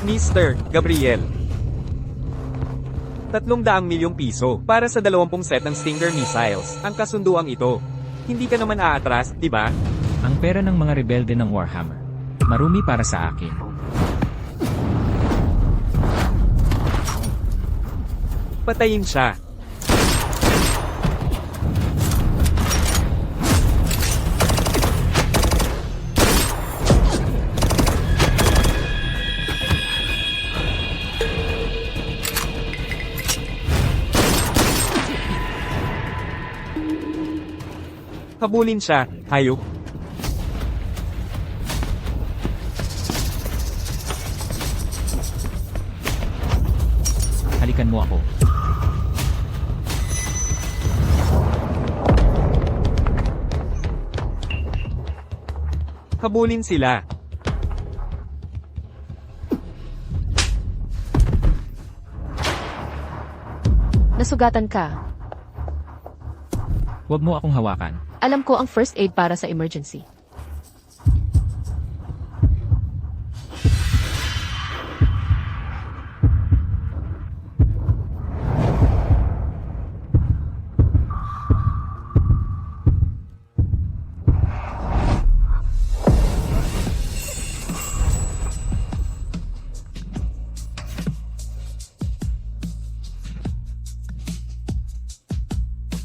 Mr. Gabriel. 300 milyong piso para sa 20 set ng Stinger missiles. Ang kasunduang ito. Hindi ka naman aatras, di ba? Ang pera ng mga rebelde ng Warhammer. Marumi para sa akin. Patayin siya. Habulin siya, hayop. Halikan mo ako. Habulin sila. Nasugatan ka. Huwag mo akong hawakan. Alam ko ang first aid para sa emergency.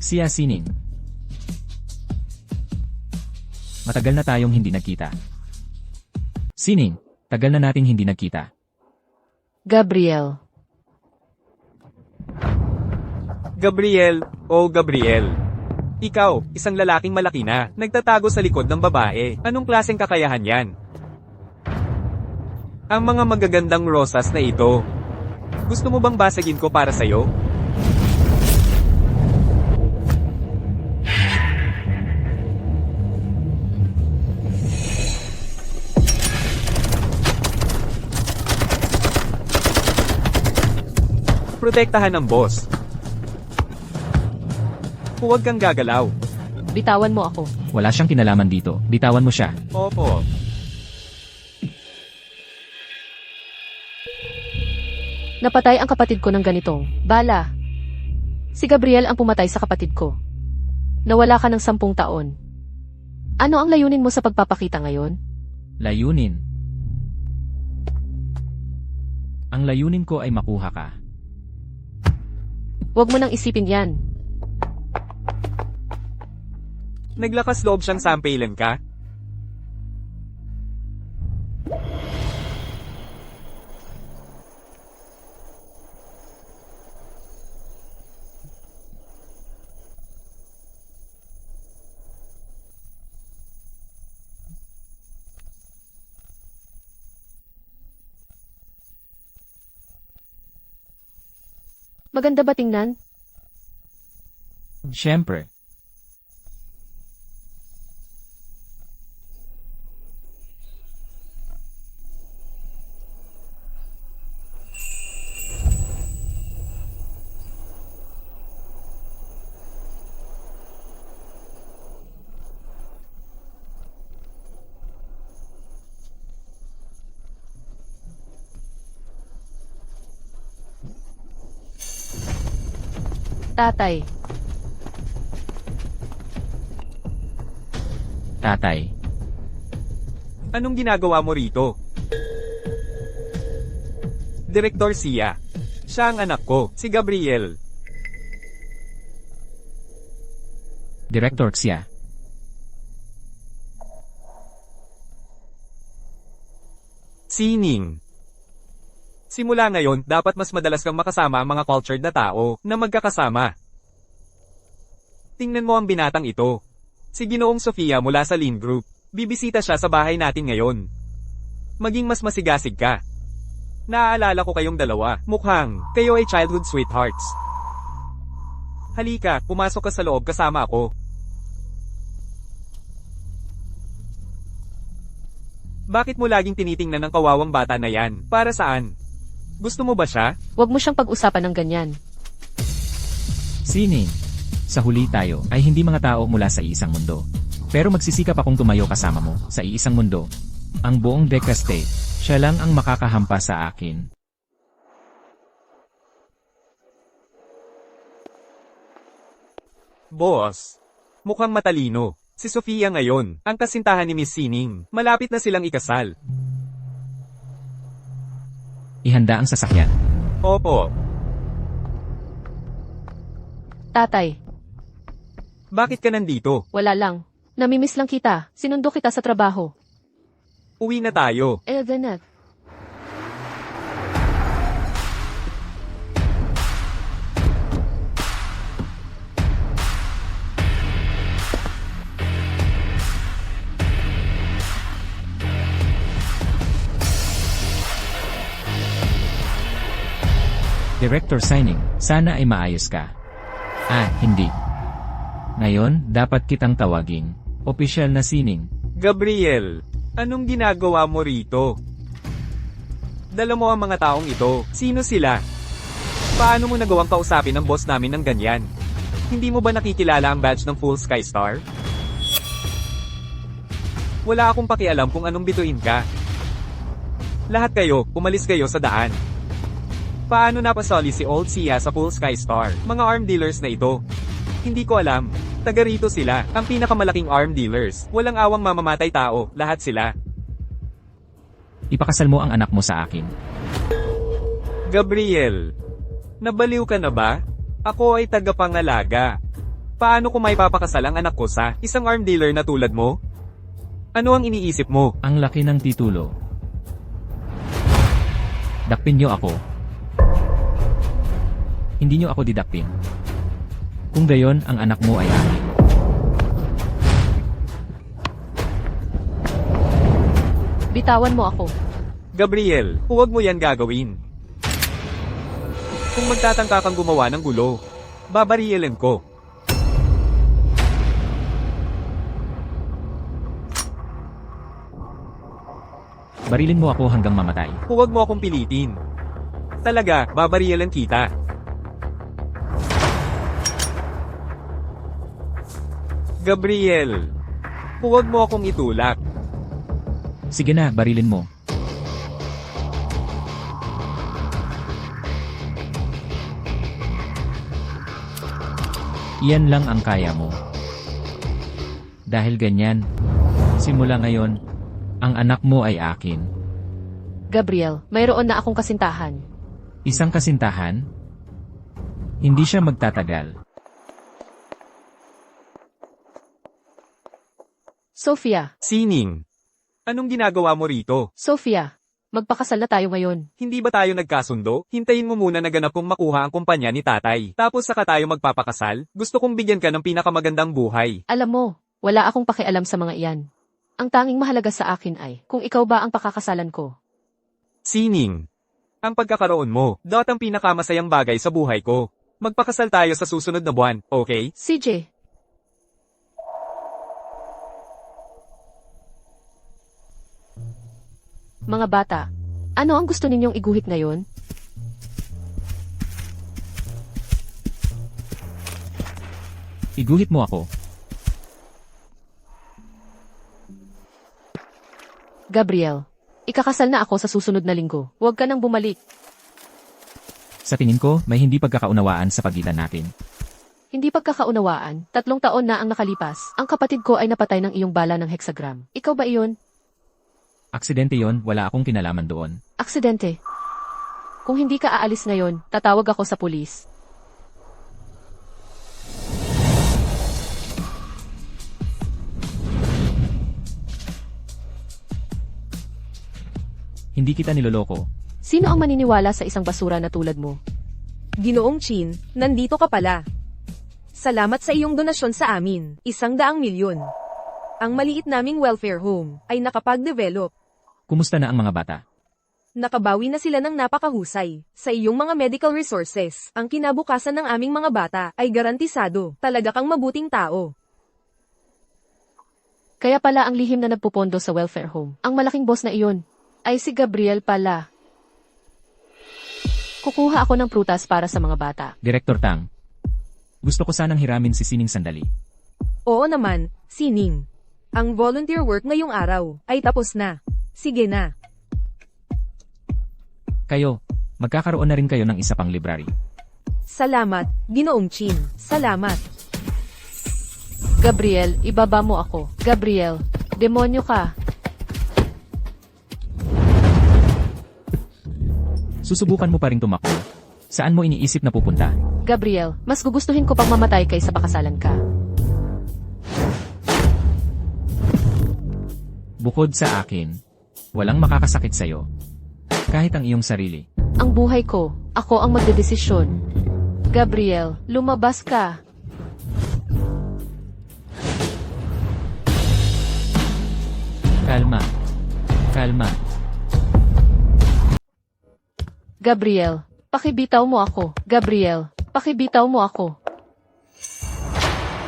Siya Sining. Matagal na tayong hindi nagkita. Sining, tagal na nating hindi nagkita. Gabriel. Gabriel, oh Gabriel. Ikaw, isang lalaking malaki na, nagtatago sa likod ng babae. Anong klaseng kakayahan yan? Ang mga magagandang rosas na ito. Gusto mo bang basagin ko para sa'yo? Protektahan ang boss. Huwag kang gagalaw. Bitawan mo ako. Wala siyang kinalaman dito. Bitawan mo siya. Opo. Napatay ang kapatid ko ng ganitong bala. Si Gabriel ang pumatay sa kapatid ko. Nawala ka ng 10 taon. Ano ang layunin mo sa pagpapakita ngayon? Layunin. Ang layunin ko ay makuha ka. Huwag mo nang isipin yan. Naglakas loob siyang sampilan ka? Maganda ba tingnan? Siyempre. Tatay. Tatay. Anong ginagawa mo rito? Direktor Sia. Siya ang anak ko, si Gabriel. Director Xia. Sining. Simula ngayon, dapat mas madalas kang makasama ang mga cultured na tao na magkakasama. Tingnan mo ang binatang ito. Si Ginoong Sofia mula sa Lean Group. Bibisita siya sa bahay natin ngayon. Maging mas masigasig ka. Naaalala ko kayong dalawa. Mukhang kayo ay childhood sweethearts. Halika, pumasok ka sa loob kasama ako. Bakit mo laging tinitingnan ng kawawang bata na yan? Para saan? Gusto mo ba siya? Huwag mo siyang pag-usapan ng ganyan. Sining. Sa huli tayo ay hindi mga tao mula sa iisang mundo. Pero magsisikap akong tumayo kasama mo sa iisang mundo. Ang buong Deca State, siya lang ang makakahampas sa akin. Boss, mukhang matalino. Si Sofia ngayon, ang kasintahan ni Miss Sining. Malapit na silang ikasal. Ihanda ang sasakyan. Opo. Tatay, Bakit ka nandito? wala lang. Namimiss lang kita. Sinundo kita sa trabaho. Uwi na tayo. Elvenet. Director signing, sana ay maayos ka. Hindi. Ngayon, dapat kitang tawagin. Opisyal na sining. Gabriel, anong ginagawa mo rito? Dala mo ang mga taong ito. Sino sila? Paano mo nagawang kausapin ang boss namin ng ganyan? Hindi mo ba nakikilala ang badge ng Full Sky Star? Wala akong pakialam kung anong bituin ka. Lahat kayo, umalis kayo sa daan. Paano napasali si Old Sia sa Full Sky Star? Mga arm dealers na ito. Hindi ko alam. Taga rito sila, ang pinakamalaking arm dealers. Walang awang mamamatay tao, lahat sila. Ipakasal mo ang anak mo sa akin. Gabriel, nabaliw ka na ba? Ako ay tagapangalaga. Paano ko may papakasal ang anak ko sa isang arm dealer na tulad mo? Ano ang iniisip mo? Ang laki ng titulo. Dakpin niyo ako. Hindi niyo ako didakpin. Kung gayon, ang anak mo ay akin. Bitawan mo ako. Gabriel, huwag mo yan gagawin. Kung magtatangka kang gumawa ng gulo, babarielin ko. Barilin mo ako hanggang mamatay. Huwag mo akong pilitin. Talaga, babarielin kita. Gabriel, huwag mo akong itulak. Sige na, barilin mo. Iyan lang ang kaya mo. Dahil ganyan, simula ngayon, ang anak mo ay akin. Gabriel, mayroon na akong kasintahan. Isang kasintahan? Hindi siya magtatagal. Sofia, Sining, anong ginagawa mo rito? Sofia, magpakasal na tayo ngayon. Hindi ba tayo nagkasundo? Hintayin mo muna na ganap kong makuha ang kumpanya ni tatay. Tapos saka tayo magpapakasal? Gusto kong bigyan ka ng pinakamagandang buhay. Alam mo, wala akong pakialam sa mga iyan. Ang tanging mahalaga sa akin ay, kung ikaw ba ang pakakasalan ko. Sining, ang pagkakaroon mo, ang pinakamasayang bagay sa buhay ko. Magpakasal tayo sa susunod na buwan, okay? CJ, mga bata, ano ang gusto ninyong iguhit ngayon? Iguhit mo ako. Gabriel, ikakasal na ako sa susunod na linggo. Huwag ka nang bumalik. Sa tingin ko, may hindi pagkakaunawaan sa pagitan natin. Hindi pagkakaunawaan, 3 taon na ang nakalipas. Ang kapatid ko ay napatay ng iyong bala ng hexagram. Ikaw ba iyon? Aksidente yon, wala akong kinalaman doon. Aksidente. Kung hindi ka aalis ngayon, tatawag ako sa pulis. Hindi kita niloloko. Sino ang maniniwala sa isang basura na tulad mo? Ginoong Chin, nandito ka pala. Salamat sa iyong donasyon sa amin, 100,000,000. Ang maliit naming welfare home ay nakapag-develop. Kumusta na ang mga bata? Nakabawi na sila ng napakahusay sa iyong mga medical resources. Ang kinabukasan ng aming mga bata ay garantisado. Talaga kang mabuting tao. Kaya pala ang lihim na nagpupondo sa welfare home. Ang malaking boss na iyon ay si Gabriel pala. Kukuha ako ng prutas para sa mga bata. Director Tang. Gusto ko sanang hiramin si Sining sandali. Oo naman, Sining. Ang volunteer work ngayong araw ay tapos na. Sige na. Kayo, magkakaroon na rin kayo ng isa pang library. Salamat, Ginoong Chin. Salamat. Gabriel, ibaba mo ako. Gabriel, demonyo ka. Susubukan mo pa rin tumakbo. Saan mo iniisip na pupunta? Gabriel, mas gugustuhin ko pang mamatay kaysa pakasalan ka. Bukod sa akin, walang makakasakit sa'yo. Kahit ang iyong sarili. Ang buhay ko, ako ang magdedesisyon. Gabriel, lumabas ka. Kalma. Kalma. Gabriel, pakibitaw mo ako. Gabriel, pakibitaw mo ako.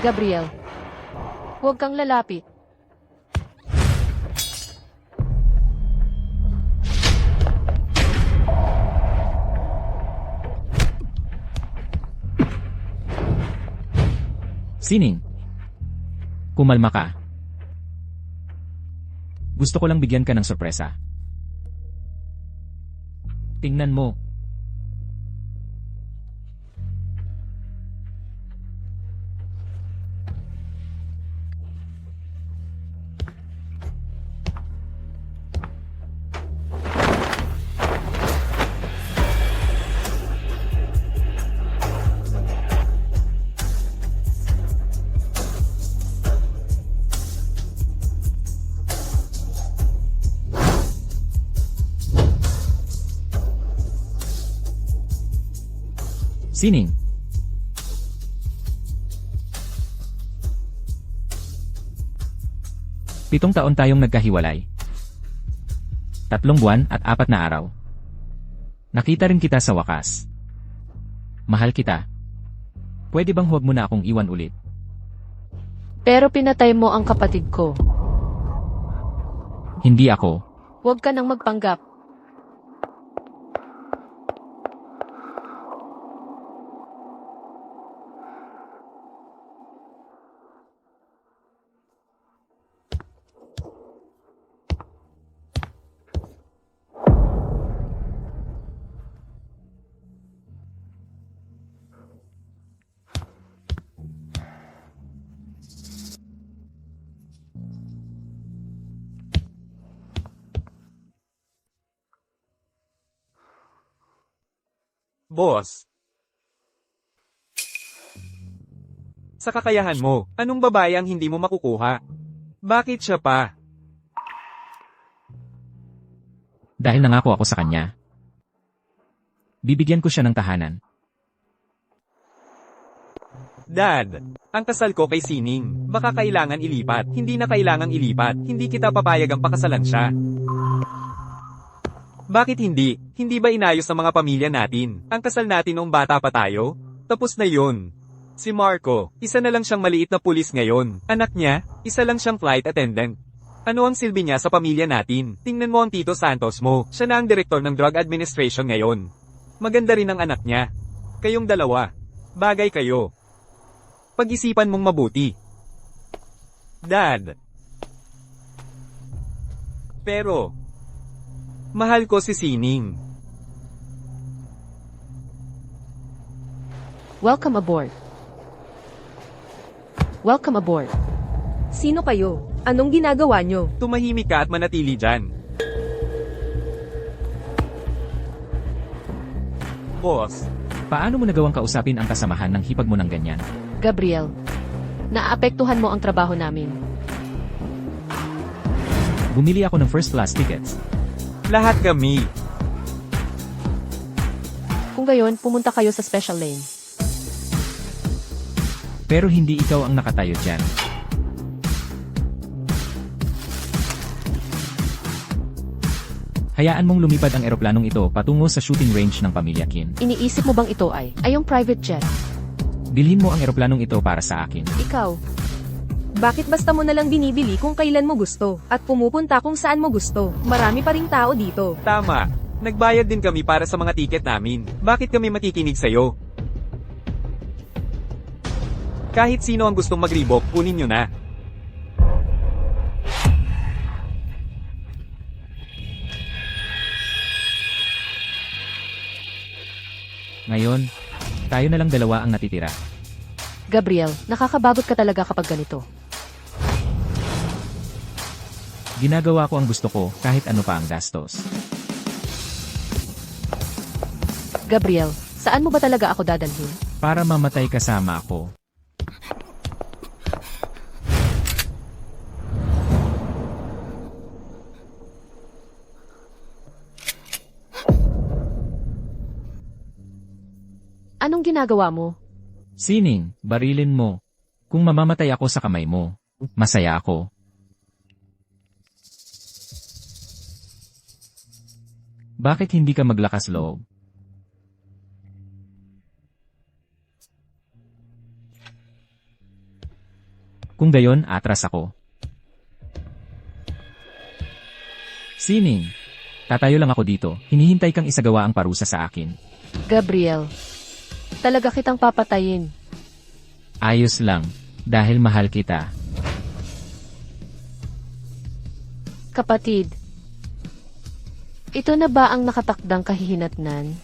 Gabriel, huwag kang lalapit. Sining. Kumalma ka. Gusto ko lang bigyan ka ng sorpresa. Tingnan mo. Sining. Pitong taon tayong nagkahiwalay. 3 buwan at 4 na araw. Nakita rin kita sa wakas. Mahal kita. Pwede bang huwag mo na akong iwan ulit? Pero pinatay mo ang kapatid ko. Hindi ako. Huwag ka nang magpanggap. Boss. Sa kakayahan mo, anong babae ang hindi mo makukuha? Bakit siya pa? Dahil nangako ako sa kanya. Bibigyan ko siya ng tahanan. Dad, ang kasal ko kay Sining. Baka kailangan ilipat. Hindi na kailangang ilipat. Hindi kita papayag ang pakasalan siya. Bakit hindi? Hindi ba inayos ng mga pamilya natin? Ang kasal natin noong bata pa tayo? Tapos na yun. Si Marco, isa na lang siyang maliit na pulis ngayon. Anak niya, isa lang siyang flight attendant. Ano ang silbi niya sa pamilya natin? Tingnan mo ang Tito Santos mo. Siya na ang direktor ng Drug Administration ngayon. Maganda rin ang anak niya. Kayong dalawa. Bagay kayo. Pag-isipan mong mabuti. Dad. Pero, mahal ko si Sining. Welcome aboard. Welcome aboard. Sino kayo? Anong ginagawa nyo? Tumahimik ka at manatili dyan. Boss, Paano mo nagawang kausapin ang kasamahan ng hipag mo ng ganyan? Gabriel, naapektuhan mo ang trabaho namin. Bumili ako ng first class tickets. lahat kami. Kung gayon, pumunta kayo sa special lane. Pero hindi ikaw ang nakatayo dyan. Hayaan mong lumipad ang eroplanong ito patungo sa shooting range ng pamilya Kin. Iniisip mo bang ito ay yung private jet? Bilhin mo ang eroplanong ito para sa akin. Ikaw, Bakit basta mo nalang binibili kung kailan mo gusto, at pumupunta kung saan mo gusto? Marami pa ring tao dito. Tama. Nagbayad din kami para sa mga tiket namin. Bakit kami makikinig sa'yo? Kahit sino ang gustong magribok, kunin nyo na. Ngayon, tayo na lang dalawa ang natitira. Gabriel, nakakabagot ka talaga kapag ganito. Ginagawa ko ang gusto ko kahit ano pa ang gastos. Gabriel, saan mo ba talaga ako dadalhin? Para mamatay kasama ako. Anong ginagawa mo? Sining, barilin mo. Kung mamamatay ako sa kamay mo, masaya ako. Bakit hindi ka maglakas loob? Kung gayon, atras ako. Sining, tatayo lang ako dito. Hinihintay kang isagawa ang parusa sa akin. Gabriel, talaga kitang papatayin. Ayos lang, dahil mahal kita. Kapatid, ito na ba ang nakatakdang kahihinatnan?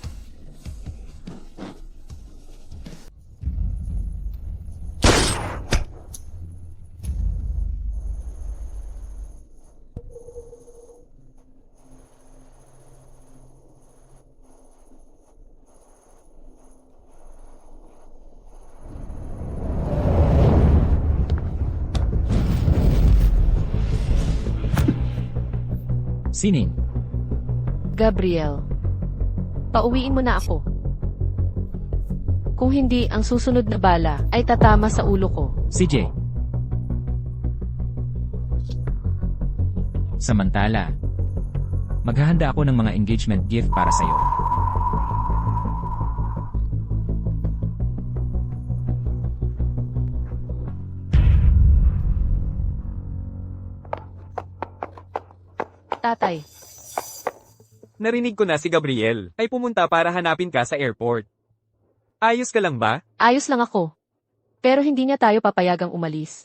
Sining, Gabriel, pauwiin mo na ako. Kung hindi, ang susunod na bala ay tatama sa ulo ko. CJ. Samantala, maghahanda ako ng mga engagement gift para sa'yo. Tatay, Narinig ko na si Gabriel ay pumunta para hanapin ka sa airport. Ayos ka lang ba? ayos lang ako. Pero hindi niya tayo papayagang umalis.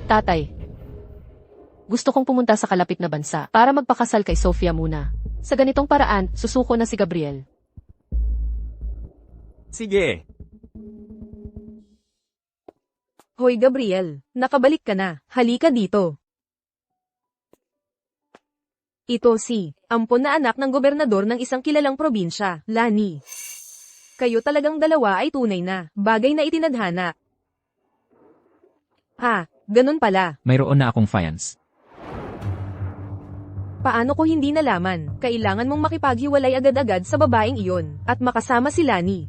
Tatay, gusto kong pumunta sa kalapit na bansa para magpakasal kay Sofia muna. Sa ganitong paraan, susuko na si Gabriel. Sige. Hoy Gabriel, nakabalik ka na. Halika dito. Ito si, ampon na anak ng gobernador ng isang kilalang probinsya, Lani. Kayo talagang dalawa ay tunay na, bagay na itinadhana. Ha, ganun pala. Mayroon na akong fiance. Paano ko hindi nalaman? Kailangan mong makipaghiwalay agad-agad sa babaeng iyon, at makasama si Lani.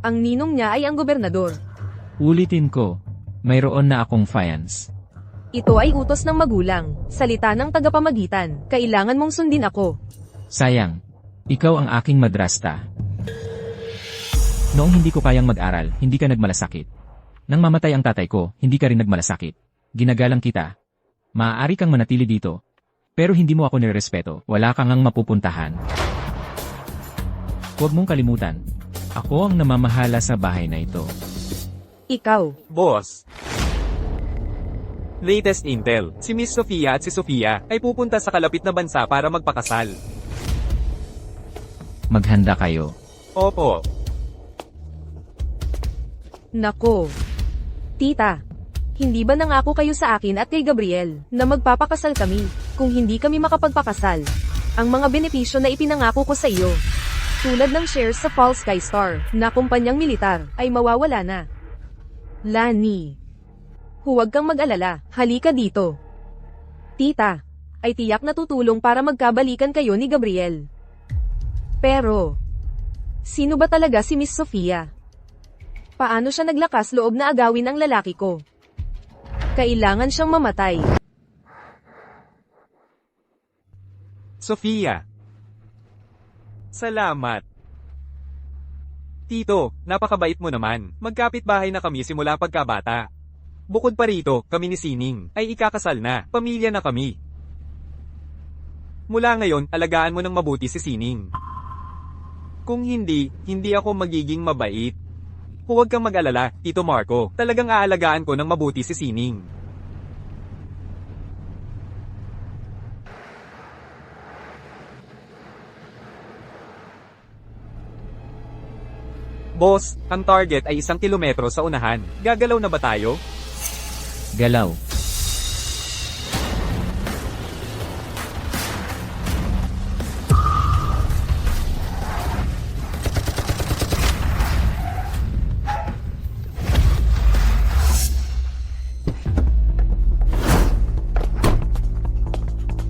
Ang ninong niya ay ang gobernador. Ulitin ko, mayroon na akong fiance. Ito ay utos ng magulang, salita ng tagapamagitan, kailangan mong sundin ako. Sayang, ikaw ang aking madrasta. Noong hindi ko kayang mag-aral, hindi ka nagmalasakit. Nang mamatay ang tatay ko, hindi ka rin nagmalasakit. Ginagalang kita. Maaari kang manatili dito. Pero hindi mo ako nirespeto, wala kang ang mapupuntahan. Huwag mong kalimutan, ako ang namamahala sa bahay na ito. Ikaw. Boss. Latest intel, si Miss Sofia at si Sofia ay pupunta sa kalapit na bansa para magpakasal. Maghanda kayo. Opo. Nako. Tita, hindi ba nangako kayo sa akin at kay Gabriel na magpapakasal kami kung hindi kami makapagpakasal? Ang mga benepisyo na ipinangako ko sa iyo, tulad ng shares sa False Sky Star na kumpanyang militar, ay mawawala na. Lani, huwag kang mag-alala, halika dito. Tita, ay tiyak na tutulong para magkabalikan kayo ni Gabriel. Pero, sino ba talaga si Miss Sofia? Paano siya naglakas loob na agawin ang lalaki ko? Kailangan siyang mamatay. Sofia. Salamat. Tito, napakabait mo naman. Magkapit-bahay na kami simula pagkabata. Bukod pa rito, kami ni Sining ay ikakasal na, pamilya na kami. Mula ngayon, alagaan mo ng mabuti si Sining. Kung hindi, hindi ako magiging mabait. Huwag kang mag-alala, Tito Marco. Talagang aalagaan ko ng mabuti si Sining. Boss, ang target ay 1 kilometro sa unahan. Gagalaw na ba tayo? Galaw.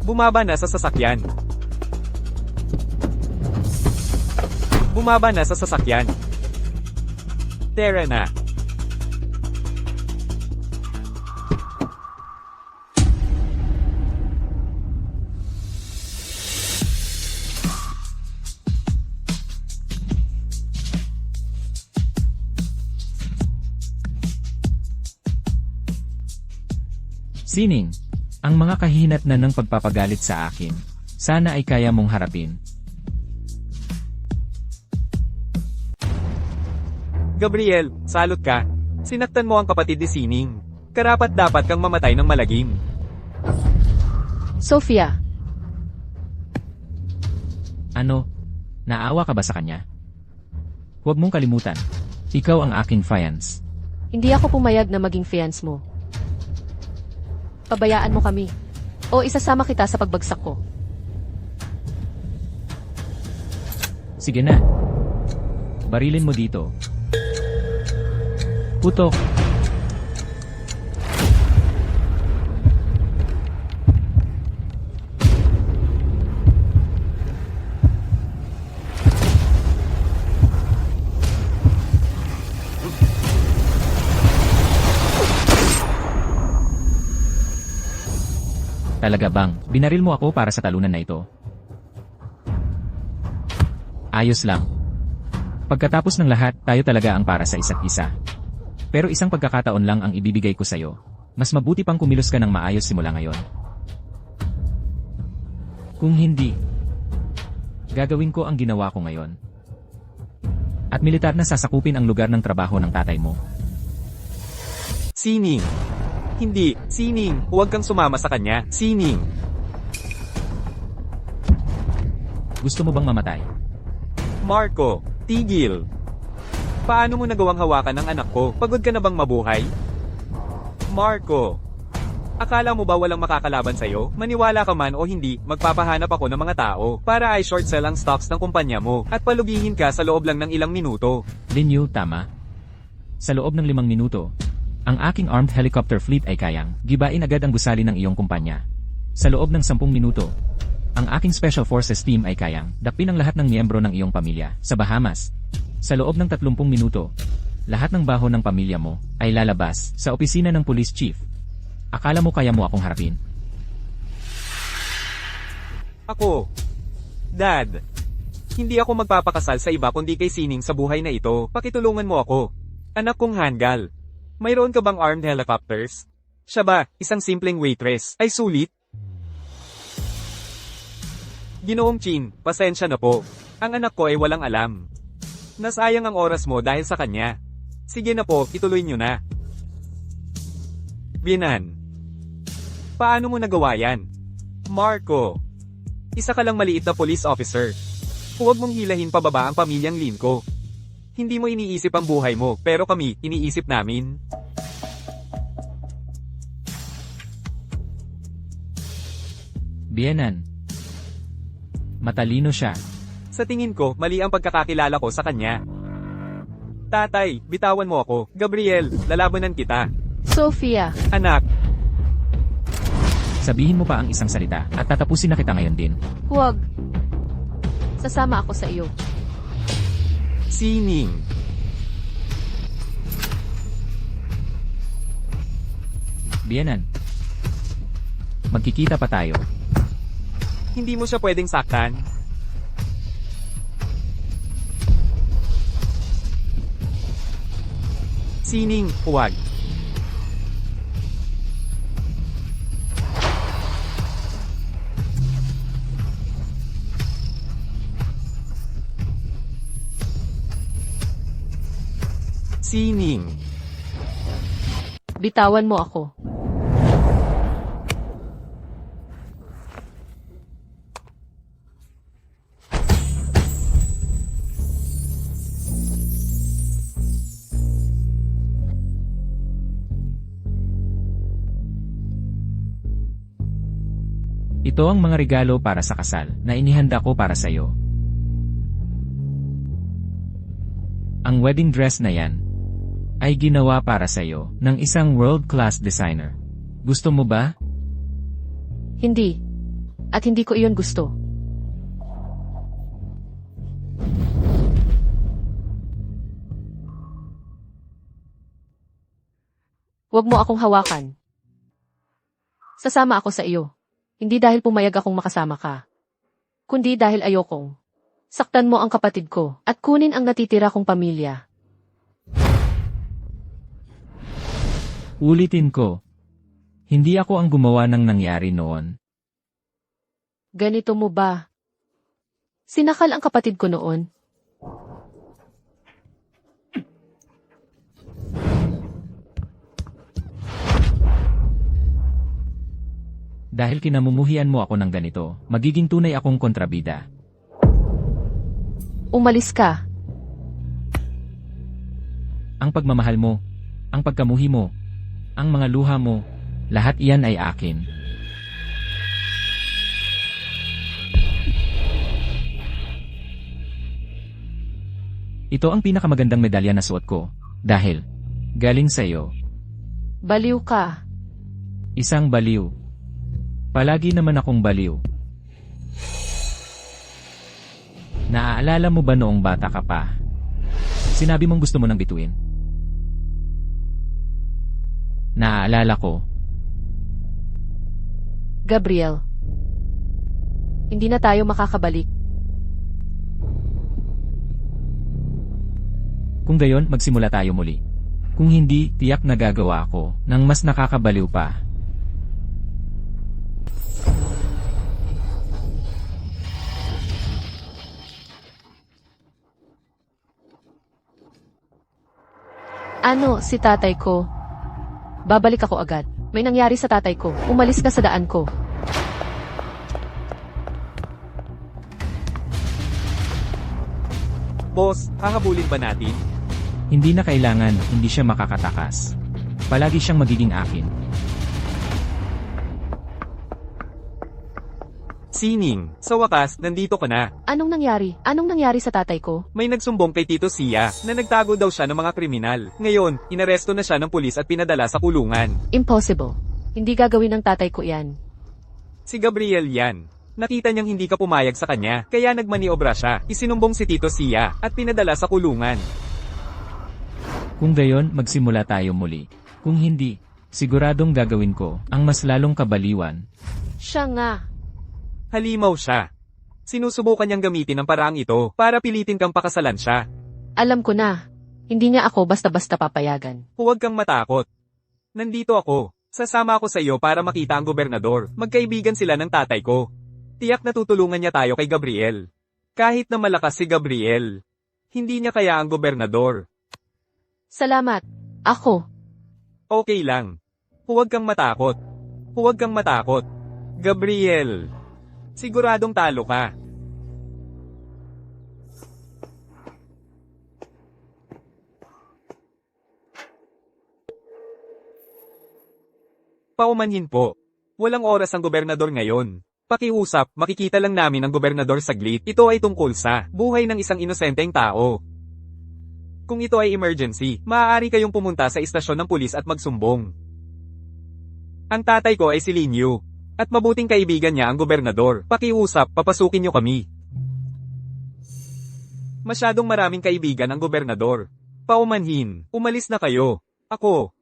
Bumaba na sa sasakyan. Bumaba na sa sasakyan. Tara na. Sining, ang mga kahinatnan ng pagpapagalit sa akin, sana ay kaya mong harapin. Gabriel, salot ka. Sinaktan mo ang kapatid ni Sining. Karapat dapat kang mamatay ng malagim. Sofia, Ano? Naawa ka ba sa kanya? Huwag mong kalimutan. Ikaw ang aking fiance. hindi ako pumayag na maging fiance mo. Pabayaan mo kami. O isasama kita sa pagbagsak ko. Sige na. Barilin mo dito. Putok. Talaga bang, binaril mo ako para sa talunan na ito? Ayos lang. Pagkatapos ng lahat, tayo talaga ang para sa isa't isa. Pero isang pagkakataon lang ang ibibigay ko sa'yo. Mas mabuti pang kumilos ka ng maayos simula ngayon. Kung hindi, gagawin ko ang ginawa ko ngayon. At militar na sasakupin ang lugar ng trabaho ng tatay mo. Sining. Hindi, Sining, huwag kang sumama sa kanya. Sining. Gusto mo bang mamatay? Marco, tigil. Paano mo nagawang hawakan ng anak ko? Pagod ka na bang mabuhay? Marco. Akala mo ba walang makakalaban sa'yo? Maniwala ka man o hindi, magpapahanap ako ng mga tao para ay short sell ang stocks ng kumpanya mo at palugihin ka sa loob lang ng ilang minuto. Linyu, tama. Sa loob ng 5 minuto, ang aking armed helicopter fleet ay kayang gibain agad ang gusali ng iyong kumpanya. Sa loob ng 10 minuto, ang aking Special Forces team ay kayang dakpin ang lahat ng miyembro ng iyong pamilya sa Bahamas. Sa loob ng 30 minuto, lahat ng baho ng pamilya mo ay lalabas sa opisina ng police chief. Akala mo kaya mo akong harapin? Ako. Dad. Hindi ako magpapakasal sa iba kundi kay Sining sa buhay na ito. Pakitulungan mo ako. Anak kong Hangal. Mayroon ka bang armed helicopters? Siya ba, isang simpleng waitress, ay sulit? Ginoong Chin, pasensya na po. Ang anak ko ay walang alam. Nasayang ang oras mo dahil sa kanya. Sige na po, ituloy nyo na. Binan. Paano mo nagawa yan? Marco. Isa ka lang maliit na police officer. Huwag mong hilahin pababa ang pamilyang Lin ko. Hindi mo iniisip ang buhay mo, pero kami, iniisip namin. Bienan. Matalino siya. Sa tingin ko, mali ang pagkakakilala ko sa kanya. Tatay, bitawan mo ako. Gabriel, lalabanan kita. Sofia, Anak, Sabihin mo pa ang isang salita at tatapusin na kita ngayon din. huwag. Sasama ako sa iyo. Sining. Bienan. Magkikita pa tayo. Hindi mo siya pwedeng saktan. Sining, huwag. Sining. Bitawan mo ako. Ito ang mga regalo para sa kasal na inihanda ko para sa'yo. Ang wedding dress na yan ay ginawa para sa'yo ng isang world-class designer. Gusto mo ba? Hindi. At hindi ko iyon gusto. Huwag mo akong hawakan. Sasama ako sa iyo. Hindi dahil pumayag akong makasama ka. Kundi dahil ayokong saktan mo ang kapatid ko at kunin ang natitira kong pamilya. Ulitin ko. Hindi ako ang gumawa ng nangyari noon. Ganito mo ba? Sinakal ang kapatid ko noon. Dahil kinamumuhian mo ako ng ganito, magiging tunay akong kontrabida. Umalis ka. Ang pagmamahal mo, ang pagkamuhi mo, ang mga luha mo, lahat iyan ay akin. Ito ang pinakamagandang medalya na suot ko, dahil galing sa'yo. Baliw ka. Isang baliw. Palagi naman akong baliw. Naaalala mo ba noong bata ka pa? Sinabi mong gusto mo nang bituin. Naaalala ko. Gabriel. Hindi na tayo makakabalik. Kung gayon, magsimula tayo muli. Kung hindi, tiyak na gagawa ako ng mas nakakabaliw pa. Ano, si tatay ko? Babalik ako agad. May nangyari sa tatay ko. Umalis ka sa daan ko. Boss, hahabulin ba natin? Hindi na kailangan, hindi siya makakatakas. Palagi siyang magiging akin. Sining, sa wakas, nandito ka na. Anong nangyari? Anong nangyari sa tatay ko? May nagsumbong kay Tito Sia na nagtago daw siya ng mga kriminal. Ngayon, inaresto na siya ng pulis at pinadala sa kulungan. Impossible. Hindi gagawin ng tatay ko yan. Si Gabriel yan. Nakita niyang hindi ka pumayag sa kanya, kaya nagmaniobra siya. Isinumbong si Tito Sia at pinadala sa kulungan. Kung gayon, magsimula tayo muli. Kung hindi, siguradong gagawin ko ang mas lalong kabaliwan. Siya nga. Halimaw siya. Sinusubukan niyang gamitin ang paraang ito para pilitin kang pakasalan siya. Alam ko na. Hindi niya ako basta-basta papayagan. Huwag kang matakot. Nandito ako. Sasama ako sa iyo para makita ang gobernador. Magkaibigan sila ng tatay ko. Tiyak na tutulungan niya tayo kay Gabriel. Kahit na malakas si Gabriel, hindi niya kaya ang gobernador. Salamat. Ako. Okay lang. Huwag kang matakot. Huwag kang matakot. Gabriel. Siguradong talo ka. Paumanhin po. Walang oras ang gobernador ngayon. Pakiusap, makikita lang namin ang gobernador saglit. Ito ay tungkol sa buhay ng isang inosenteng tao. Kung ito ay emergency, maaari kayong pumunta sa istasyon ng pulis at magsumbong. Ang tatay ko ay si Linyu. At mabuting kaibigan niya ang gobernador. Pakiusap, papasukin niyo kami. Masyadong maraming kaibigan ang gobernador. Paumanhin, umalis na kayo. Ako.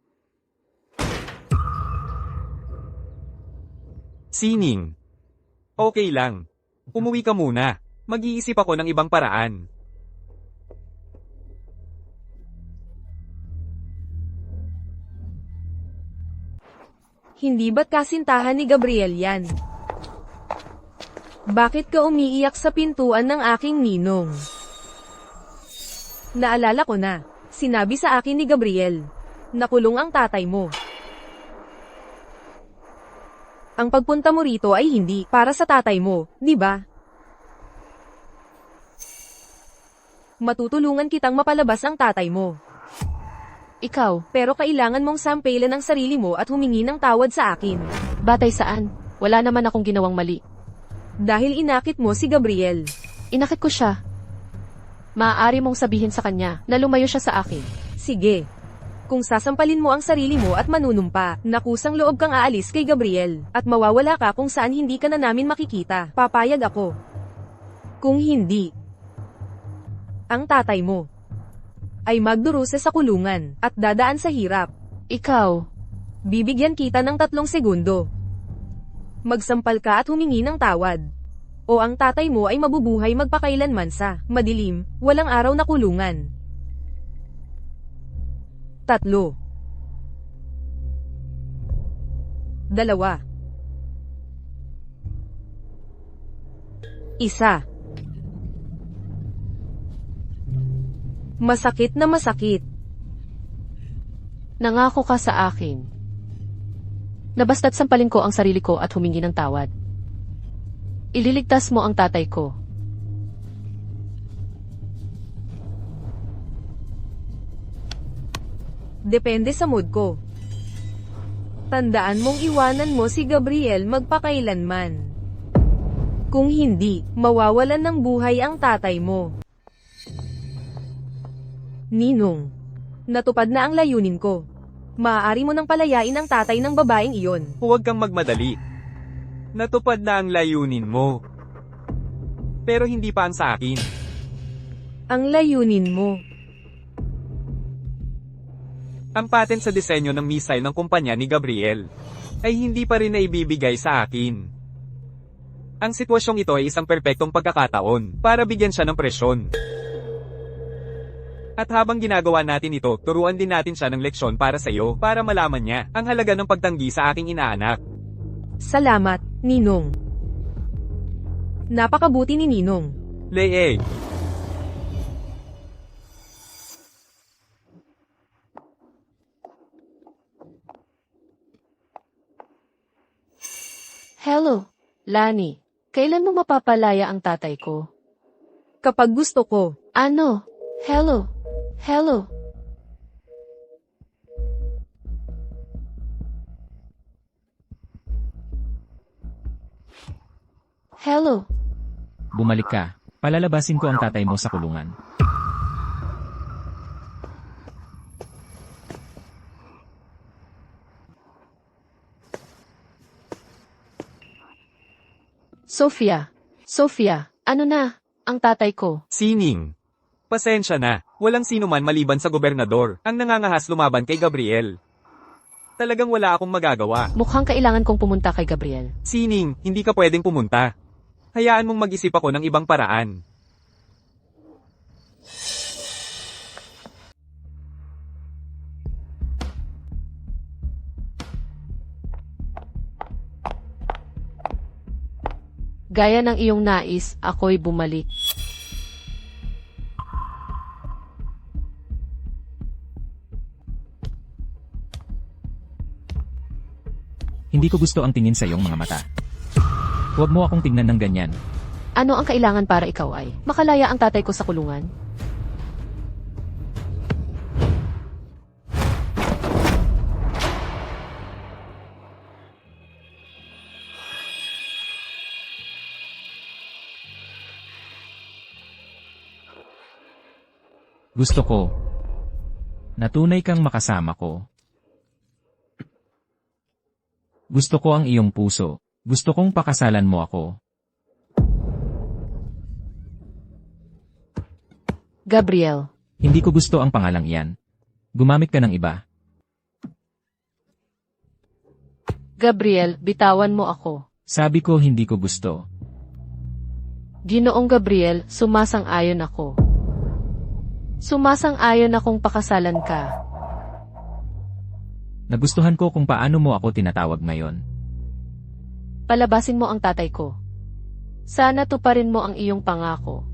Sining. Okay lang. Umuwi ka muna. Mag-iisip ako ng ibang paraan. Hindi ba't kasintahan ni Gabriel yan? Bakit ka umiiyak sa pintuan ng aking ninong? Naalala ko na. Sinabi sa akin ni Gabriel. Nakulong ang tatay mo. Ang pagpunta mo rito ay hindi para sa tatay mo, di ba? Matutulungan kitang mapalabas ang tatay mo. Ikaw. Pero kailangan mong sampelan ang sarili mo at humingi ng tawad sa akin. Batay saan? Wala naman akong ginawang mali. Dahil inakit mo si Gabriel. Inakit ko siya. Maaari mong sabihin sa kanya na lumayo siya sa akin. Sige. Kung sasampalin mo ang sarili mo at manunumpa, nakusang loob kang aalis kay Gabriel, at mawawala ka kung saan hindi ka na namin makikita, papayag ako. Kung hindi, ang tatay mo ay magdurusa sa kulungan at dadaan sa hirap. Ikaw, Bibigyan kita ng 3 segundo. Magsampal ka at humingi ng tawad. O ang tatay mo ay mabubuhay magpakailanman sa madilim, walang araw na kulungan. 3, 2, 1. Masakit na masakit. nangako ka sa akin. Na basta't sampalin ko ang sarili ko at humingi ng tawad. Ililigtas mo ang tatay ko. Depende sa mood ko. Tandaan mong iwanan mo si Gabriel magpakailanman. Kung hindi, mawawalan ng buhay ang tatay mo. Ninong, natupad na ang layunin ko. Maaari mo nang palayain ang tatay ng babaeng iyon. Huwag kang magmadali. Natupad na ang layunin mo. Pero hindi pa ang sa akin. Ang layunin mo. Ang patent sa disenyo ng missile ng kumpanya ni Gabriel ay hindi pa rin naibibigay sa akin. Ang sitwasyong ito ay isang perpektong pagkakataon para bigyan siya ng presyon. At habang ginagawa natin ito, turuan din natin siya ng leksyon para sa iyo para malaman niya ang halaga ng pagtanggi sa aking inaanak. Salamat, Ninong. Napakabuti ni Ninong. Lei. Hello, Lani. Kailan mo mapapalaya ang tatay ko? Kapag gusto ko. Ano? Hello? Hello? Hello? Bumalik ka. Palalabasin ko ang tatay mo sa kulungan. Sophia, ano na? Ang tatay ko. Sining. Pasensya na, walang sino man maliban sa gobernador ang nangangahas lumaban kay Gabriel. Talagang wala akong magagawa. Mukhang kailangan kong pumunta kay Gabriel. Sining, hindi ka pwedeng pumunta. Hayaan mong mag-isip ako ng ibang paraan. Gaya ng iyong nais, ako'y bumalik. Hindi ko gusto ang tingin sa iyong mga mata. Huwag mo akong tingnan ng ganyan. Ano ang kailangan para ikaw ay makalaya ang tatay ko sa kulungan? Gusto ko na tunay kang makasama ko. Gusto ko ang iyong puso. Gusto kong pakasalan mo ako. Gabriel, Hindi ko gusto ang pangalang iyan. Gumamit ka ng iba. Gabriel, bitawan mo ako. Sabi ko hindi ko gusto. Ginoong Gabriel, sumasang-ayon ako. Sumasang-ayon akong pakasalan ka. Nagustuhan ko kung paano mo ako tinatawag ngayon. Palabasin mo ang tatay ko. Sana tuparin mo ang iyong pangako.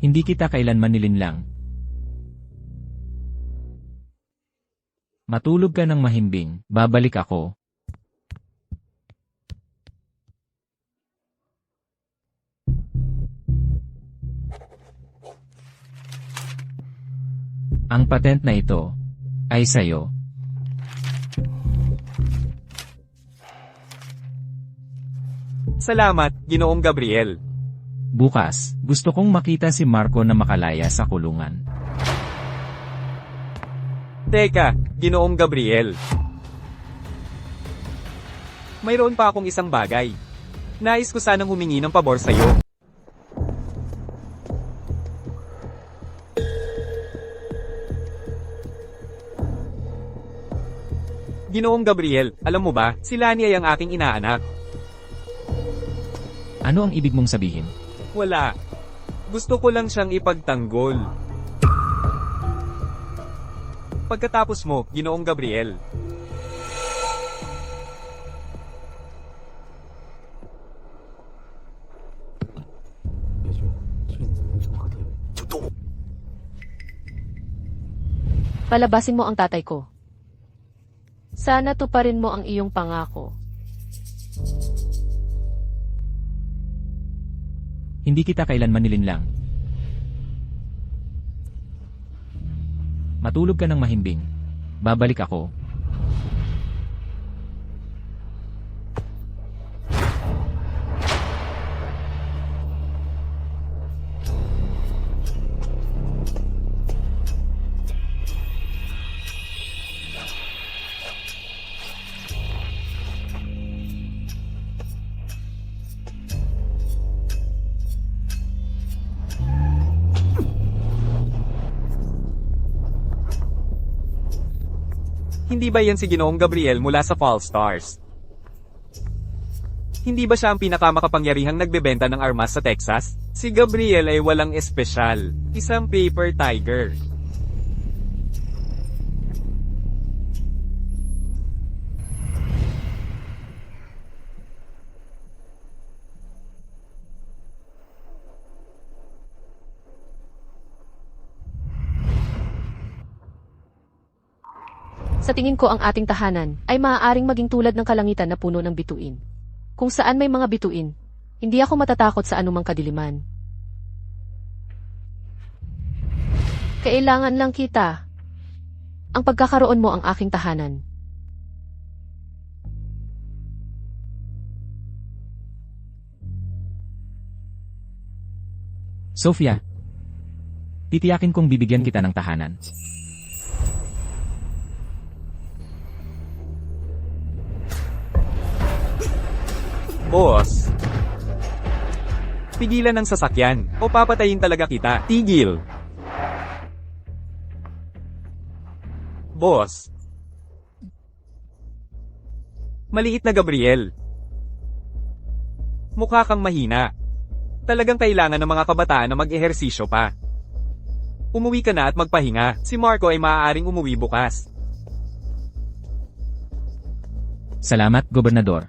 Hindi kita kailanman nilinlang. Matulog ka ng mahimbing, babalik ako. Ang patent na ito ay sayo. Salamat, Ginoong Gabriel. Bukas, gusto kong makita si Marco na makalaya sa kulungan. Teka, Ginoong Gabriel. Mayroon pa akong isang bagay. Nais ko sanang humingi ng pabor sa'yo. Ginoong Gabriel, alam mo ba, si Lani ay ang aking inaanak. Ano ang ibig mong sabihin? Wala. Gusto ko lang siyang ipagtanggol. Pagkatapos mo, Ginoong Gabriel. Palabasin mo ang tatay ko. Sana tuparin mo ang iyong pangako. Hindi kita kailanman nilinlang. Matulog ka ng mahimbing. Babalik ako. Hindi ba yan si Ginoong Gabriel mula sa Fall Stars? Hindi ba siya ang pinakamakapangyarihang nagbebenta ng armas sa Texas? Si Gabriel ay walang espesyal. Isang paper tiger. Sa tingin ko ang ating tahanan ay maaaring maging tulad ng kalangitan na puno ng bituin. Kung saan may mga bituin, hindi ako matatakot sa anumang kadiliman. Kailangan lang kita. Ang pagkakaroon mo ang aking tahanan. Sofia, titiyakin kong bibigyan kita ng tahanan. Boss. Pigilan ng sasakyan, o papatayin talaga kita. Tigil. Boss. Maliit na Gabriel. Mukha kang mahina. Talagang kailangan ng mga kabataan na mag-ehersisyo pa. Umuwi ka na at magpahinga. Si Marco ay maaaring umuwi bukas. Salamat, Gobernador.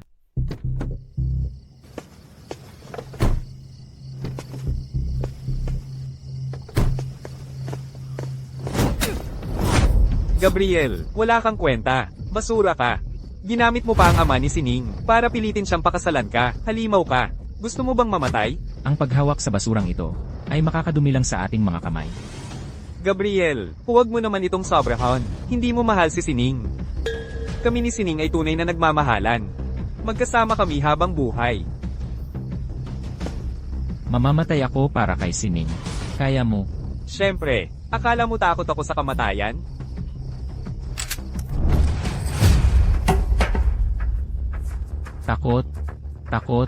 Gabriel, wala kang kwenta. Basura ka. Ginamit mo pa ang ama ni Sining para pilitin siyang pakasalan ka. Halimaw ka. Gusto mo bang mamatay? Ang paghawak sa basurang ito ay makakadumi lang sa ating mga kamay. Gabriel, huwag mo naman itong sobrahon. Hindi mo mahal si Sining. Kami ni Sining ay tunay na nagmamahalan. Magkasama kami habang buhay. Mamamatay ako para kay Sining. Kaya mo. Siyempre, akala mo takot ako sa kamatayan? Takot. Takot.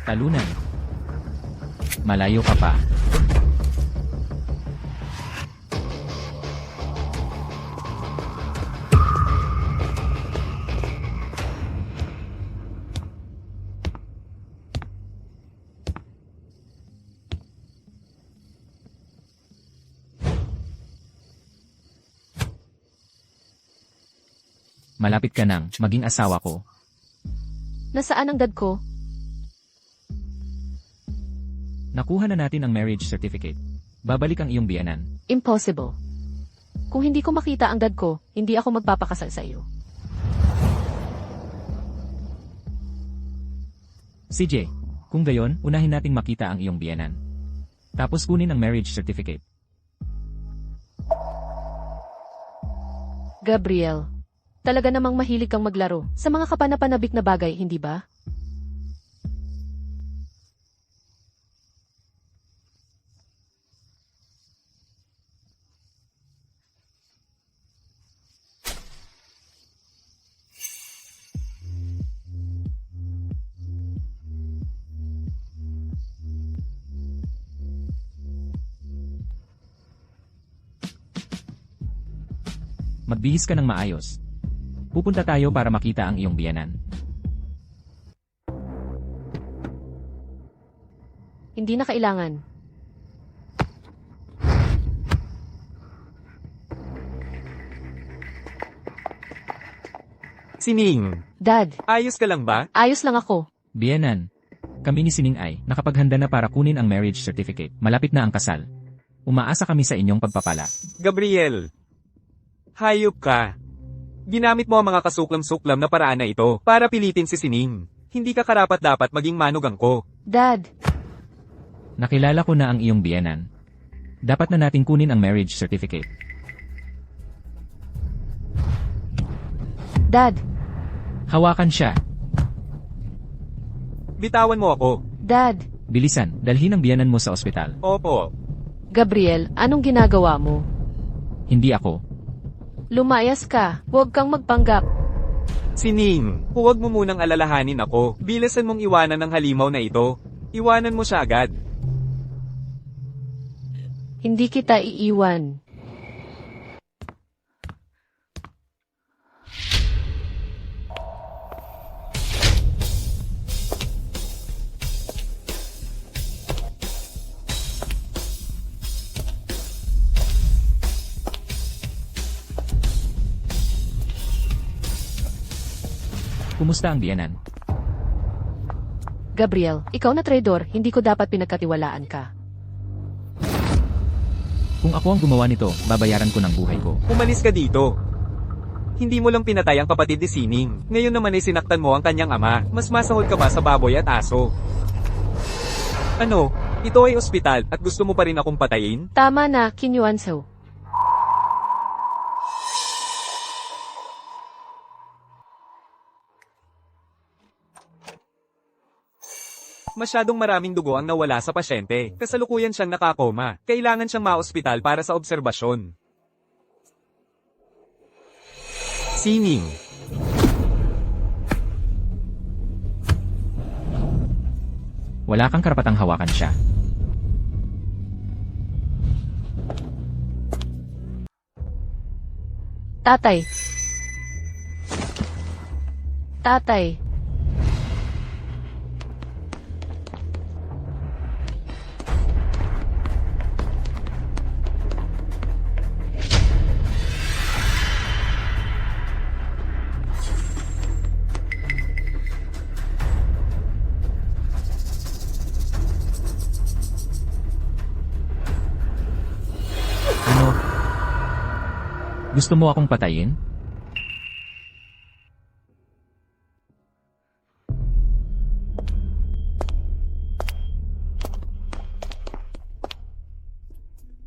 Talunan. Malayo ka pa. Malapit ka nang maging asawa ko. Nasaan ang dad ko? Nakuha na natin ang marriage certificate. Babalik ang iyong biyanan. Impossible. Kung hindi ko makita ang dad ko, hindi ako magpapakasal sa iyo. CJ, kung gayon, unahin nating makita ang iyong biyanan. Tapos kunin ang marriage certificate. Gabriel, Talaga namang mahilig kang maglaro sa mga kapanapanabik na bagay, hindi ba? Magbihis ka ng maayos. Pupunta tayo para makita ang iyong biyenan. Hindi na kailangan. Sining, Dad, ayos ka lang ba? ayos lang ako. Biyenan. Kami ni Sining ay nakapaghanda na para kunin ang marriage certificate. Malapit na ang kasal. Umaasa kami sa inyong pagpapala. Gabriel, hayop ka. Ginamit mo ang mga kasuklam-suklam na paraan na ito para pilitin si Sining. Hindi ka karapat-dapat maging manugang ko. Dad, Nakilala ko na ang iyong biyenan. Dapat na nating kunin ang marriage certificate. Dad, Hawakan siya. Bitawan mo ako. Dad. Bilisan, dalhin ang biyenan mo sa ospital. Opo. Gabriel, anong ginagawa mo? Hindi ako. Lumayas ka, huwag kang magpanggap. Sining, huwag mo munang alalahanin ako. Bilisan mong iwanan ng halimaw na ito. Iwanan mo siya agad. Hindi kita iiwan. Kumusta ang biyenan? Gabriel, ikaw na traidor, hindi ko dapat pinagkatiwalaan ka. Kung ako ang gumawa nito, babayaran ko ng buhay ko. Umalis ka dito. Hindi mo lang pinatay ang kapatid ni Sining. Ngayon naman ay sinaktan mo ang kanyang ama. Mas masahol ka ba sa baboy at aso? Ano? Ito ay ospital at gusto mo pa rin akong patayin? Tama na, Kim Yuan-so. Masyadong maraming dugo ang nawala sa pasyente. Kasalukuyan siyang nakakoma. Kailangan siyang ma-ospital para sa obserbasyon. Sining. Wala kang karapatang hawakan siya. Tatay. Tatay. Ano? Gusto mo akong patayin?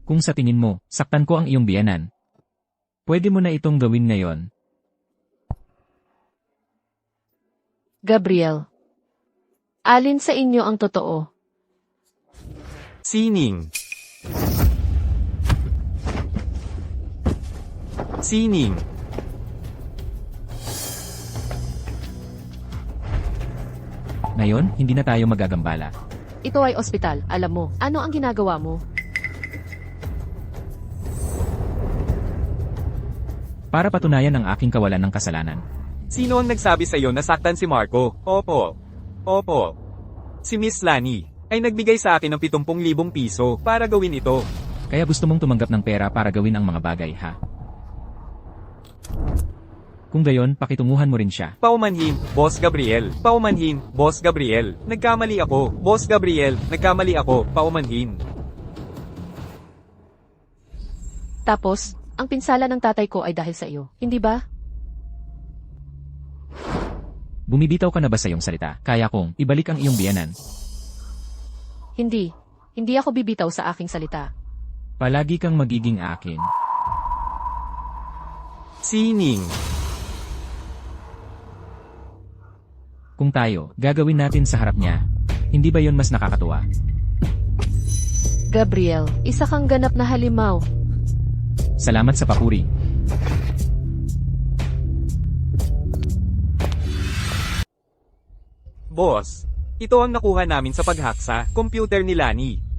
Kung sa tingin mo, saktan ko ang iyong biyenan. Pwede mo na itong gawin ngayon. Gabriel. Alin sa inyo ang totoo? Sining. Sining. Ngayon, hindi na tayo magagambala. Ito ay ospital, alam mo. Ano ang ginagawa mo? Para patunayan ang aking kawalan ng kasalanan. Sino ang nagsabi sa iyo na saktan si Marco? Opo. Opo. Si Miss Lani ay nagbigay sa akin ng 70,000 piso para gawin ito. Kaya gusto mong tumanggap ng pera para gawin ang mga bagay, ha? Kung gayon, pakitunguhan mo rin siya. Paumanhin, Boss Gabriel. Paumanhin, Boss Gabriel. Nagkamali ako. Boss Gabriel, nagkamali ako. Paumanhin. Tapos, ang pinsala ng tatay ko ay dahil sa iyo, hindi ba? Bumibitaw ka na ba sa iyong salita? Kaya kong ibalik ang iyong biyenan. Hindi. Hindi ako bibitaw sa aking salita. Palagi kang magiging akin. Sining. Kung tayo, gagawin natin sa harap niya. Hindi ba yon mas nakakatuwa? Gabriel, isa kang ganap na halimaw. Salamat sa papuri. Boss, ito ang nakuha namin sa pag-hack sa computer ni Lani.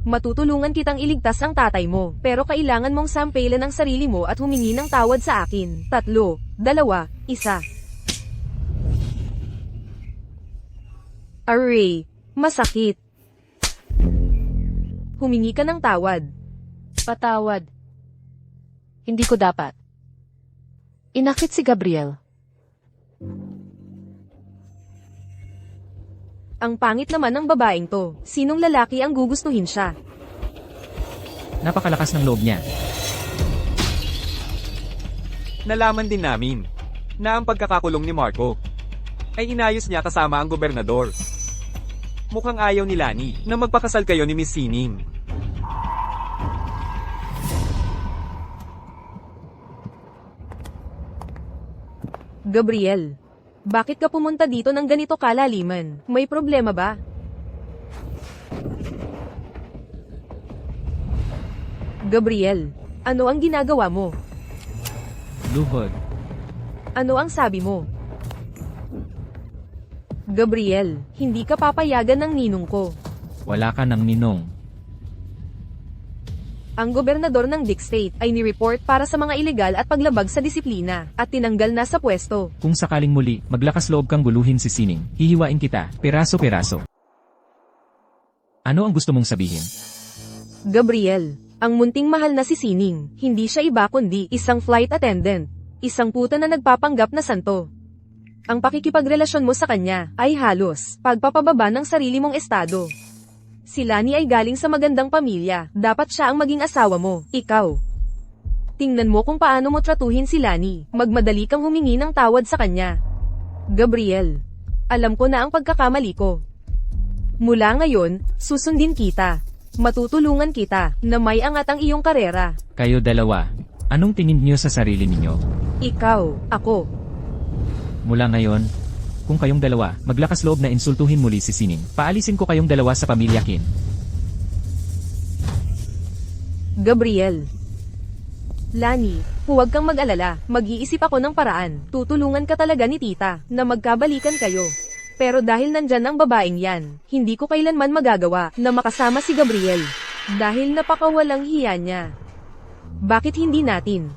Matutulungan kitang iligtas ang tatay mo, pero kailangan mong sampelan ang sarili mo at humingi ng tawad sa akin. 3, 2, 1. Array, masakit. Humingi ka ng tawad. Patawad. Hindi ko dapat. Inakit si Gabriel. Ang pangit naman ng babaeng to. Sinong lalaki ang gugustuhin siya? Napakalakas ng loob niya. Nalaman din namin na ang pagkakakulong ni Marco ay inayos niya kasama ang gobernador. Mukhang ayaw ni Lani na magpakasal kayo ni Miss Sining. Gabriel, bakit ka pumunta dito ng ganito kalaliman? May problema ba? Gabriel, ano ang ginagawa mo? Luhod. Ano ang sabi mo? Gabriel, hindi ka papayagan ng ninong ko. Wala ka ng ninong. Ang gobernador ng Dick State ay ni-report para sa mga ilegal at paglabag sa disiplina, at tinanggal na sa pwesto. Kung sakaling muli, maglakas loob kang guluhin si Sining, hihiwain kita, peraso-peraso. Ano ang gusto mong sabihin? Gabriel, ang munting mahal na si Sining, hindi siya iba kundi isang flight attendant. Isang puta na nagpapanggap na santo. Ang pakikipagrelasyon mo sa kanya ay halos pagpapababa ng sarili mong estado. Si Lani ay galing sa magandang pamilya, dapat siya ang maging asawa mo, ikaw. Tingnan mo kung paano mo tratuhin si Lani, magmadali kang humingi ng tawad sa kanya. Gabriel, alam ko na ang pagkakamali ko. Mula ngayon, susundin kita. Matutulungan kita na may angat ang iyong karera. Kayo dalawa, anong tingin niyo sa sarili ninyo? Ikaw, ako. Mula ngayon, kung kayong dalawa, maglakas loob na insultuhin muli si Sining, paalisin ko kayong dalawa sa pamilya Kin. Gabriel. Lani, huwag kang mag-alala, mag-iisip ako ng paraan. Tutulungan ka talaga ni tita, na magkabalikan kayo. Pero dahil nandyan ang babaeng yan, hindi ko kailanman magagawa na makasama si Gabriel. Dahil napakawalang hiya niya. Bakit hindi natin?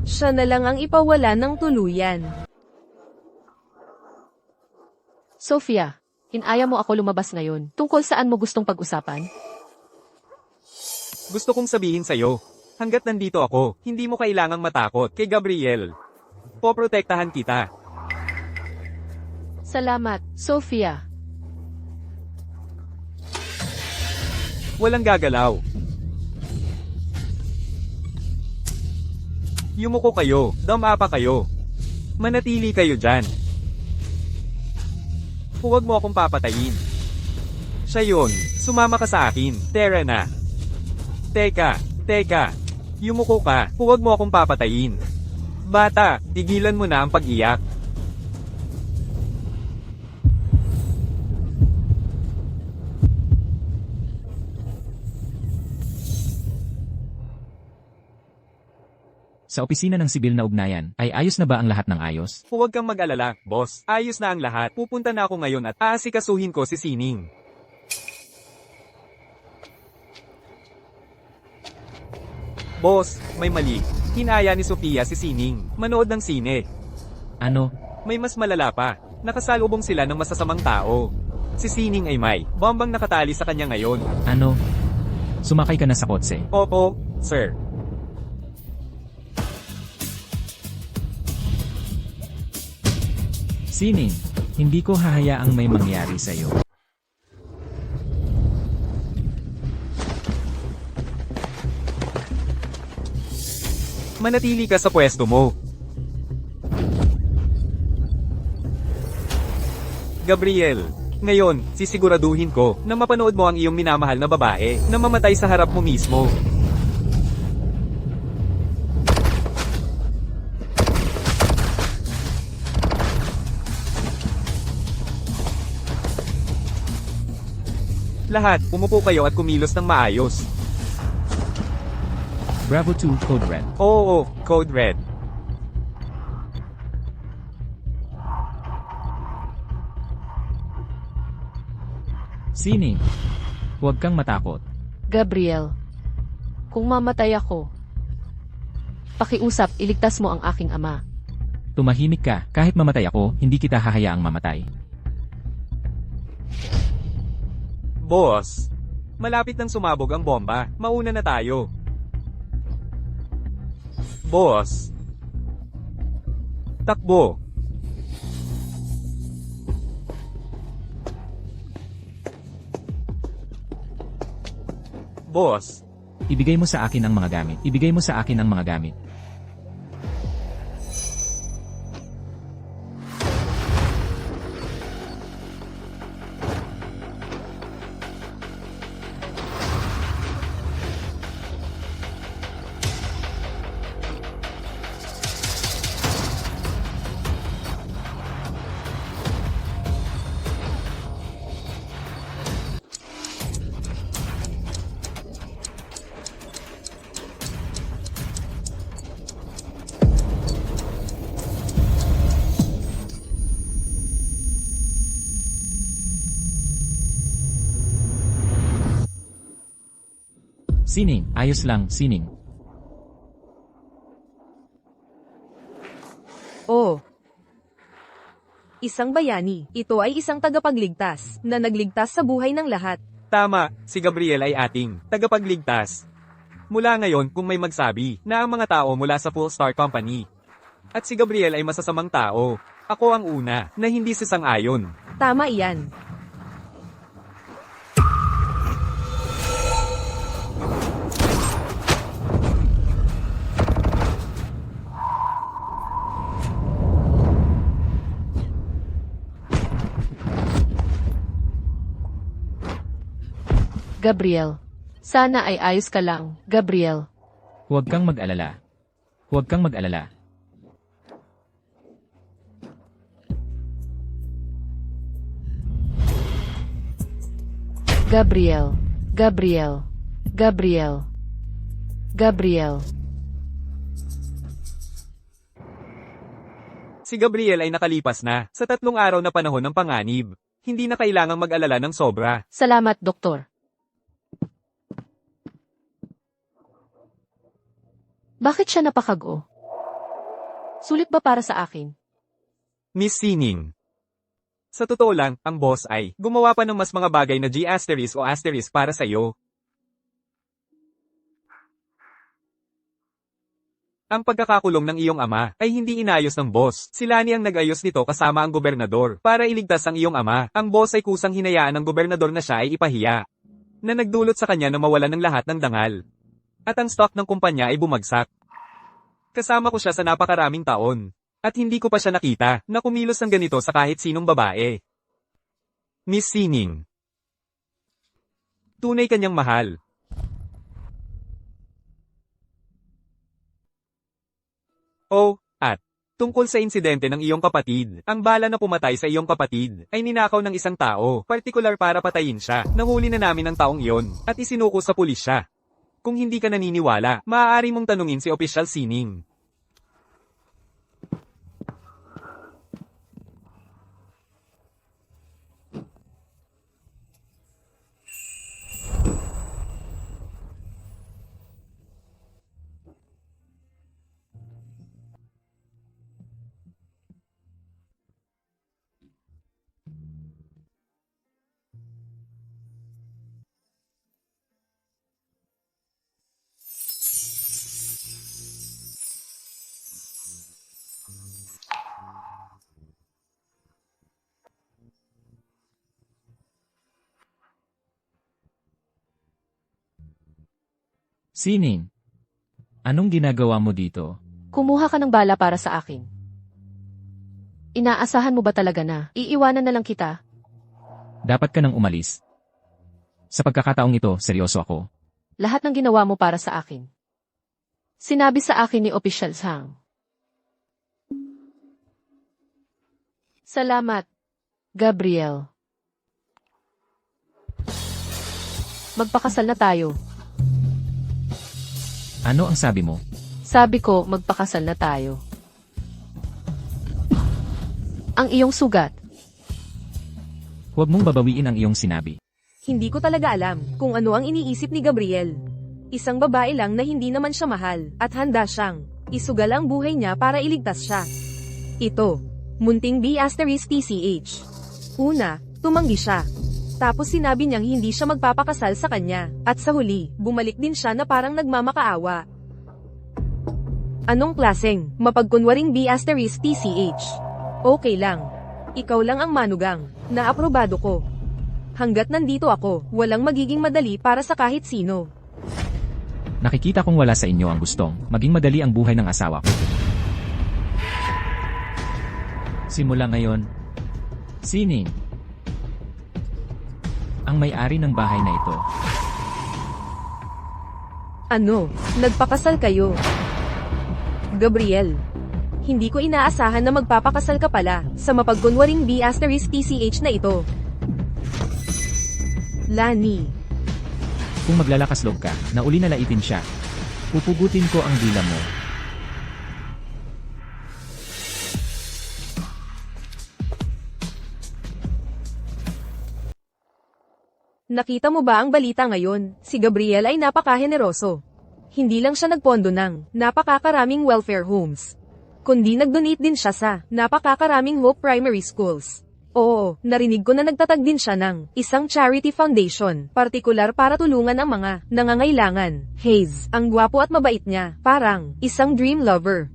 Siya na lang ang ipawala ng tuluyan. Sophia, inaya mo ako lumabas ngayon. Tungkol saan mo gustong pag-usapan? Gusto kong sabihin sa'yo, hanggat nandito ako, hindi mo kailangang matakot kay Gabriel. Poprotektahan kita. Salamat, Sophia. Walang gagalaw. Yumuko kayo, dama pa kayo. Manatili kayo dyan. Huwag mo akong papatayin. Siya yun, sumama ka sa akin, tara na. Teka. Yumuko ka, huwag mo akong papatayin. Bata, tigilan mo na ang pag-iyak. Sa opisina ng sibil na ugnayan, ay ayos na ba ang lahat ng ayos? Huwag kang mag-alala, boss. Ayos na ang lahat. Pupunta na ako ngayon at aasikasuhin ko si Sining. Boss, may mali. Hinaya ni Sofia si Sining manood ng sine. Ano? May mas malala pa. Nakasalubong sila ng masasamang tao. Si Sining ay may bombang nakatali sa kanya ngayon. Ano? Sumakay ka na sa kotse. Opo, sir. Sining, hindi ko hahayaang may mangyari sa'yo. Manatili ka sa pwesto mo. Gabriel, ngayon, sisiguraduhin ko na mapanood mo ang iyong minamahal na babae na mamatay sa harap mo mismo. Lahat, umupo kayo at kumilos ng maayos. Bravo 2, Code Red. Oo, Code Red. Sining. Huwag kang matakot. Gabriel, kung mamatay ako, pakiusap, iligtas mo ang aking ama. Tumahimik ka, kahit mamatay ako, hindi kita hahayaang mamatay. Boss, malapit nang sumabog ang bomba. Mauna na tayo. Boss. Takbo. Boss. Ibigay mo sa akin ang mga gamit. Ibigay mo sa akin ang mga gamit. Sining, ayos lang, Sining. Oh. Isang bayani. Ito ay isang tagapagligtas na nagligtas sa buhay ng lahat. Tama, si Gabriel ay ating tagapagligtas. Mula ngayon kung may magsabi na ang mga tao mula sa Full Star Company at si Gabriel ay masasamang tao, ako ang una na hindi sisang-ayon. Tama iyan. Gabriel, sana ay ayos ka lang, Gabriel. Huwag kang mag-alala. Huwag kang mag-alala. Gabriel, Gabriel, Gabriel, Gabriel. Si Gabriel ay nakalipas na sa 3 araw na panahon ng panganib. Hindi na kailangang mag-alala ng sobra. Salamat, Doktor. Bakit siya napakago? Sulit ba para sa akin? Miss Sining. Sa totoo lang, ang boss ay gumawa pa ng mas mga bagay na G** o asterisk para sa iyo. Ang pagkakakulong ng iyong ama ay hindi inayos ng boss. Sila ni ang nag-ayos nito kasama ang gobernador para iligtas ang iyong ama. Ang boss ay kusang hinayaan ng gobernador na siya ay ipahiya, na nagdulot sa kanya na mawalan ng lahat ng dangal. At ang stock ng kumpanya ay bumagsak. Kasama ko siya sa napakaraming taon. At hindi ko pa siya nakita na kumilos ng ganito sa kahit sinong babae. Miss Sining. Tunay kanyang mahal. Oh, at tungkol sa insidente ng iyong kapatid, ang bala na pumatay sa iyong kapatid ay ninakaw ng isang tao, partikular para patayin siya. Nahuli na namin ang taong iyon at isinuko sa pulisya. Kung hindi ka naniniwala, maaari mong tanungin si Opisyal Sining. Sining. Anong ginagawa mo dito? Kumuha ka ng bala para sa akin. Inaasahan mo ba talaga na iiwanan na lang kita? Dapat ka nang umalis. Sa pagkakataong ito, seryoso ako. Lahat ng ginawa mo para sa akin. Sinabi sa akin ni Opisyal Sang. Salamat, Gabriel. Magpakasal na tayo. Ano ang sabi mo? Sabi ko, magpakasal na tayo. Ang iyong sugat. Huwag mong babawiin ang iyong sinabi. Hindi ko talaga alam kung ano ang iniisip ni Gabriel. Isang babae lang na hindi naman siya mahal at handa siyang isugal ang buhay niya para iligtas siya. Ito, munting B*TCH. Una, tumanggi siya. Tapos sinabi niyang hindi siya magpapakasal sa kanya, at sa huli, bumalik din siya na parang nagmamakaawa. Anong klaseng, mapagkunwaring B*TCH? Okay lang. Ikaw lang ang manugang, na aprobado ko. Hanggat nandito ako, walang magiging madali para sa kahit sino. Nakikita kong wala sa inyo ang gustong maging madali ang buhay ng asawa ko. Simula ngayon, Sining, ang may-ari ng bahay na ito. Ano, nagpakasal kayo? Gabriel, hindi ko inaasahan na magpapakasal ka pala sa mapagkunwaring B*TCH na ito. Lani, Kung maglalakas loob ka, na uli nalaitin siya. Pupugutin ko ang dila mo. nakita mo ba ang balita ngayon? Si Gabriel ay napakaheneroso. Hindi lang siya nagpondo ng napakakaraming welfare homes, kundi nag-donate din siya sa napakakaraming Hope Primary Schools. Oo, narinig ko na nagtatag din siya ng isang charity foundation, partikular para tulungan ang mga nangangailangan. Hayes, ang gwapo at mabait niya, parang isang dream lover.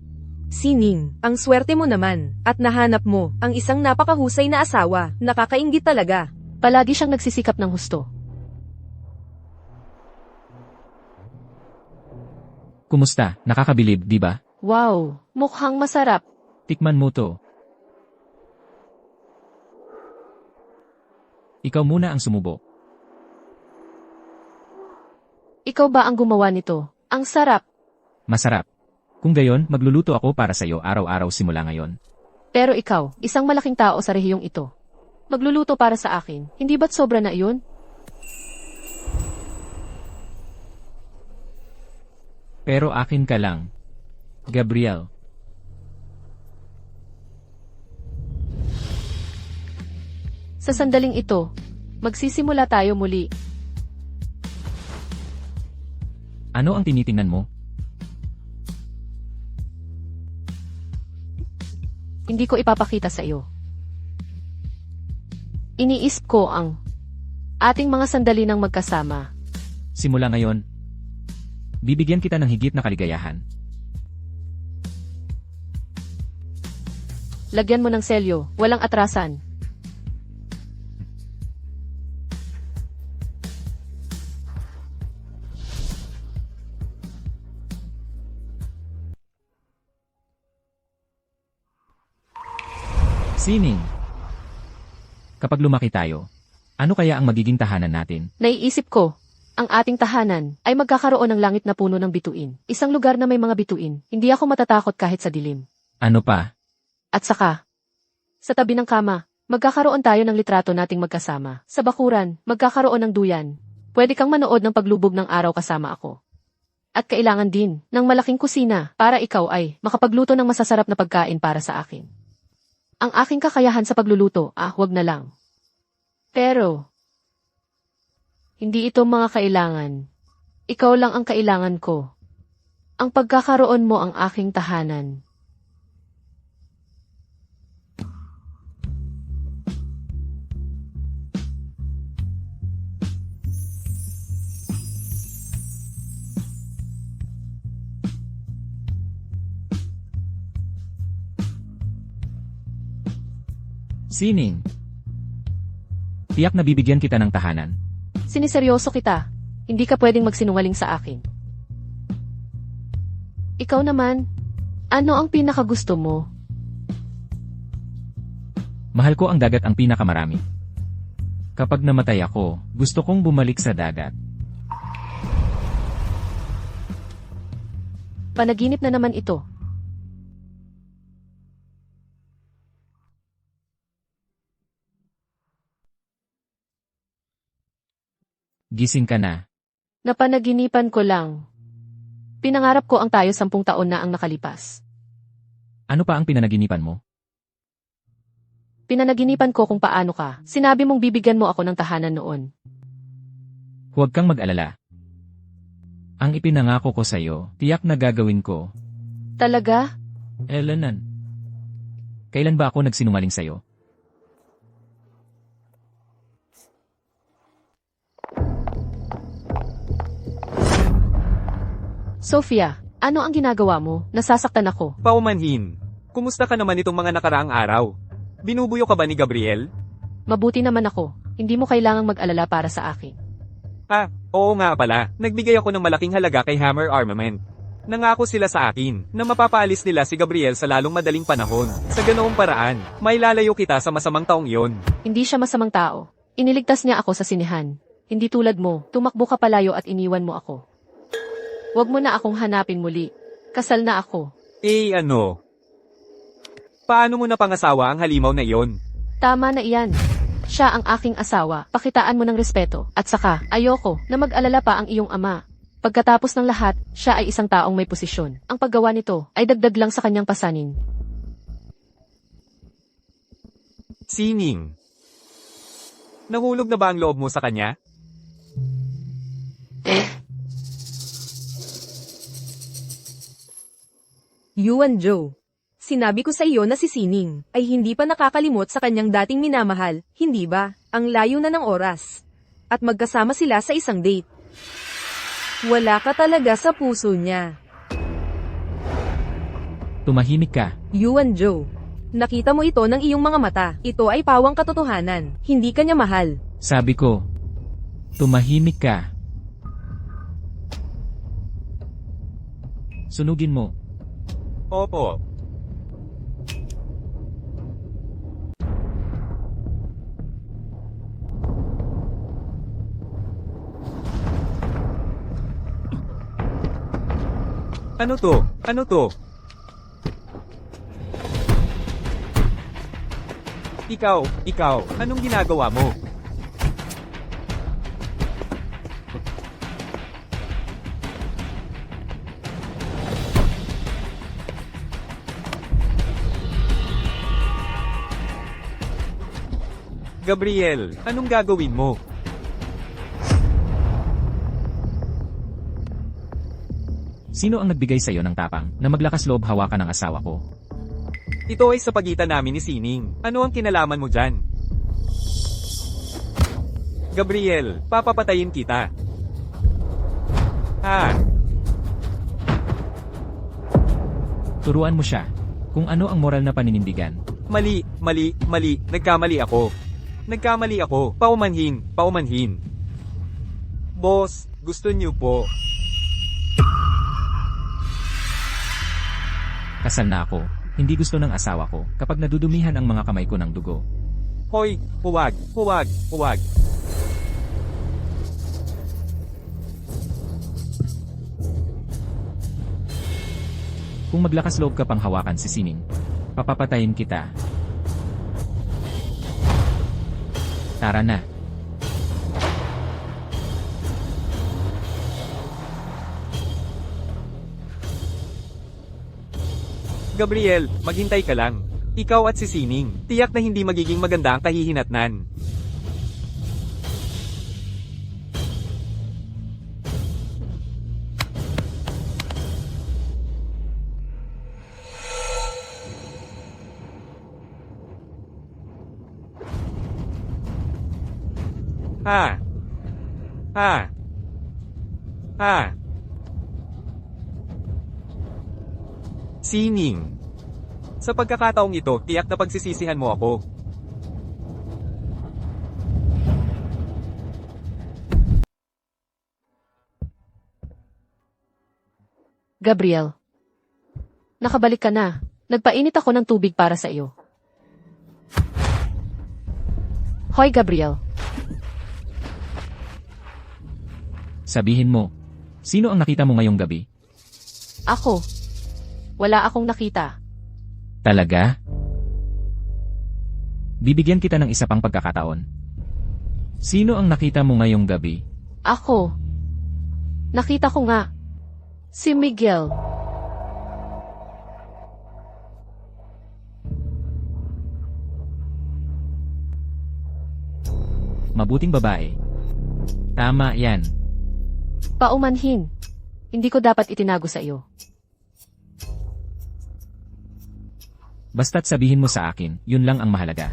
Sining, ang swerte mo naman, at nahanap mo ang isang napakahusay na asawa, nakakainggit talaga. Palagi siyang nagsisikap ng husto. Kumusta? Nakakabilib, di ba? Wow, mukhang masarap. Tikman mo to. Ikaw muna ang sumubo. Ikaw ba ang gumawa nito? Ang sarap. Masarap. Kung gayon, magluluto ako para sa'yo araw-araw simula ngayon. Pero ikaw, isang malaking tao sa rehiyong ito. Magluluto para sa akin, hindi ba't sobra na iyon? Pero akin ka lang. Gabriel. Sa sandaling ito, magsisimula tayo muli. Ano ang tinitingnan mo? Hindi ko ipapakita sa iyo. Iniisip ko ang ating mga sandali ng magkasama. Simula ngayon, bibigyan kita ng higit na kaligayahan. Lagyan mo ng selyo, walang atrasan. Sining. Kapag lumaki tayo, ano kaya ang magiging tahanan natin? Naiisip ko, ang ating tahanan ay magkakaroon ng langit na puno ng bituin. Isang lugar na may mga bituin. Hindi ako matatakot kahit sa dilim. Ano pa? At saka, sa tabi ng kama, magkakaroon tayo ng litrato nating magkasama. Sa bakuran, magkakaroon ng duyan. Pwede kang manood ng paglubog ng araw kasama ako. At kailangan din ng malaking kusina para ikaw ay makapagluto ng masasarap na pagkain para sa akin. Ang aking kakayahan sa pagluluto, wag na lang. Pero, hindi ito mga kailangan. Ikaw lang ang kailangan ko. Ang pagkakaroon mo ang aking tahanan. Sining. Tiyak na bibigyan kita ng tahanan. Siniseryoso kita. Hindi ka pwedeng magsinungaling sa akin. Ikaw naman, ano ang pinakagusto mo? Mahal ko ang dagat ang pinakamarami. Kapag namatay ako, gusto kong bumalik sa dagat. Panaginip na naman ito. Gising ka na. Napanaginipan ko lang. Pinangarap ko ang tayo 10 taon na ang nakalipas. Ano pa ang pinanaginipan mo? Pinanaginipan ko kung paano ka. Sinabi mong bibigyan mo ako ng tahanan noon. Huwag kang mag-alala. Ang ipinangako ko sa'yo, tiyak na gagawin ko. Talaga? Elanan. Kailan ba ako nagsinungaling sa'yo? Sofia, ano ang ginagawa mo? Nasasaktan ako. Paumanhin. Kumusta ka naman itong mga nakaraang araw? Binubuyo ka ba ni Gabriel? Mabuti naman ako. Hindi mo kailangang mag-alala para sa akin. Ah, oo nga pala. Nagbigay ako ng malaking halaga kay Hammer Armament. Nangako sila sa akin na mapapaalis nila si Gabriel sa lalong madaling panahon. Sa ganoong paraan, may lalayo kita sa masamang taong iyon. Hindi siya masamang tao. Iniligtas niya ako sa sinihan. Hindi tulad mo, tumakbo ka palayo at iniwan mo ako. Huwag mo na akong hanapin muli. Kasal na ako. Eh ano? Paano mo napangasawa ang halimaw na iyon? Tama na iyan. Siya ang aking asawa. Pakitaan mo ng respeto. At saka, ayoko na mag-alala pa ang iyong ama. Pagkatapos ng lahat, siya ay isang taong may posisyon. Ang paggawa nito ay dagdag lang sa kanyang pasanin. Sining. Nahulog na ba ang loob mo sa kanya? Yuan Joe. Sinabi ko sa iyo na si Sining ay hindi pa nakakalimot sa kanyang dating minamahal, hindi ba? Ang layo na ng oras. At magkasama sila sa isang date. Wala ka talaga sa puso niya. Tumahimik ka. Yuan Joe. Nakita mo ito ng iyong mga mata. Ito ay pawang katotohanan. Hindi ka niya mahal. Sabi ko, tumahimik ka. Sunugin mo. Opo. Ano to? Ano to? Ikaw, anong ginagawa mo? Gabriel, anong gagawin mo? Sino ang nagbigay sa'yo ng tapang na maglakas loob hawakan ng asawa ko? Ito ay sa pagitan namin ni Sining. Ano ang kinalaman mo dyan? Gabriel, papapatayin kita. Ha? Turuan mo siya kung ano ang moral na paninindigan. Mali. Nagkamali ako. Paumanhin. Boss, gusto niyo po. Kasal na ako. Hindi gusto ng asawa ko kapag nadudumihan ang mga kamay ko ng dugo. Hoy, huwag. Kung maglakas loob ka pang hawakan si Sining, papapatayin kita. Tara na. Gabriel, maghintay ka lang. Ikaw at si Sining, tiyak na hindi magiging maganda ang kahihinatnan. Ha? Sining. Sa pagkakataong ito, tiyak na pagsisisihan mo ako. Gabriel. Nakabalik ka na. Nagpainit ako ng tubig para sa iyo. Hoy, Gabriel. Sabihin mo, sino ang nakita mo ngayong gabi? Ako. Wala akong nakita. Talaga? Bibigyan kita ng isa pang pagkakataon. Sino ang nakita mo ngayong gabi? Ako. Nakita ko nga. Si Miguel. Mabuting babae. Tama yan. Paumanhin. Hindi ko dapat itinago sa iyo. Basta't sabihin mo sa akin, yun lang ang mahalaga.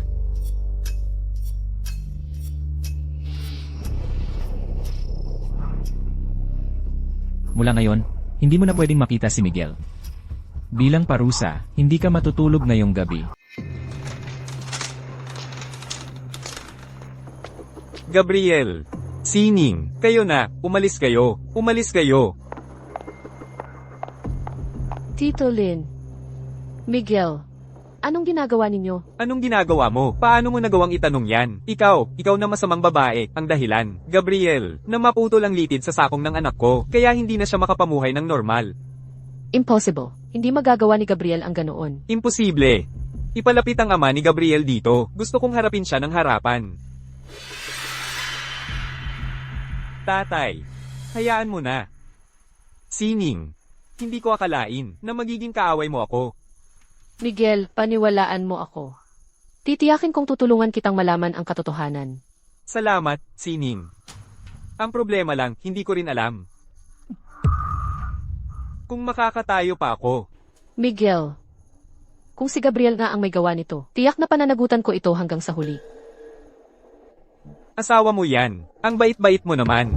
Mula ngayon, hindi mo na pwedeng makita si Miguel. Bilang parusa, hindi ka matutulog ngayong gabi. Gabriel. Sining. Kayo na. Umalis kayo. Umalis kayo. Tito Lin. Miguel. Anong ginagawa ninyo? Anong ginagawa mo? Paano mo nagawang itanong yan? Ikaw na masamang babae, ang dahilan. Gabriel, na maputol ang litid sa sakong ng anak ko, kaya hindi na siya makapamuhay ng normal. Impossible. Hindi magagawa ni Gabriel ang ganoon. Imposible. Ipalapit ang ama ni Gabriel dito. Gusto kong harapin siya ng harapan. Tatay, hayaan mo na. Sining, hindi ko akalain na magiging kaaway mo ako. Miguel, paniwalaan mo ako. Titiyakin kong tutulungan kitang malaman ang katotohanan. Salamat, Sining. Ang problema lang, hindi ko rin alam. Kung makakatayo pa ako. Miguel, kung si Gabriel nga ang may gawa nito, tiyak na pananagutan ko ito hanggang sa huli. Asawa mo yan. Ang bait-bait mo naman.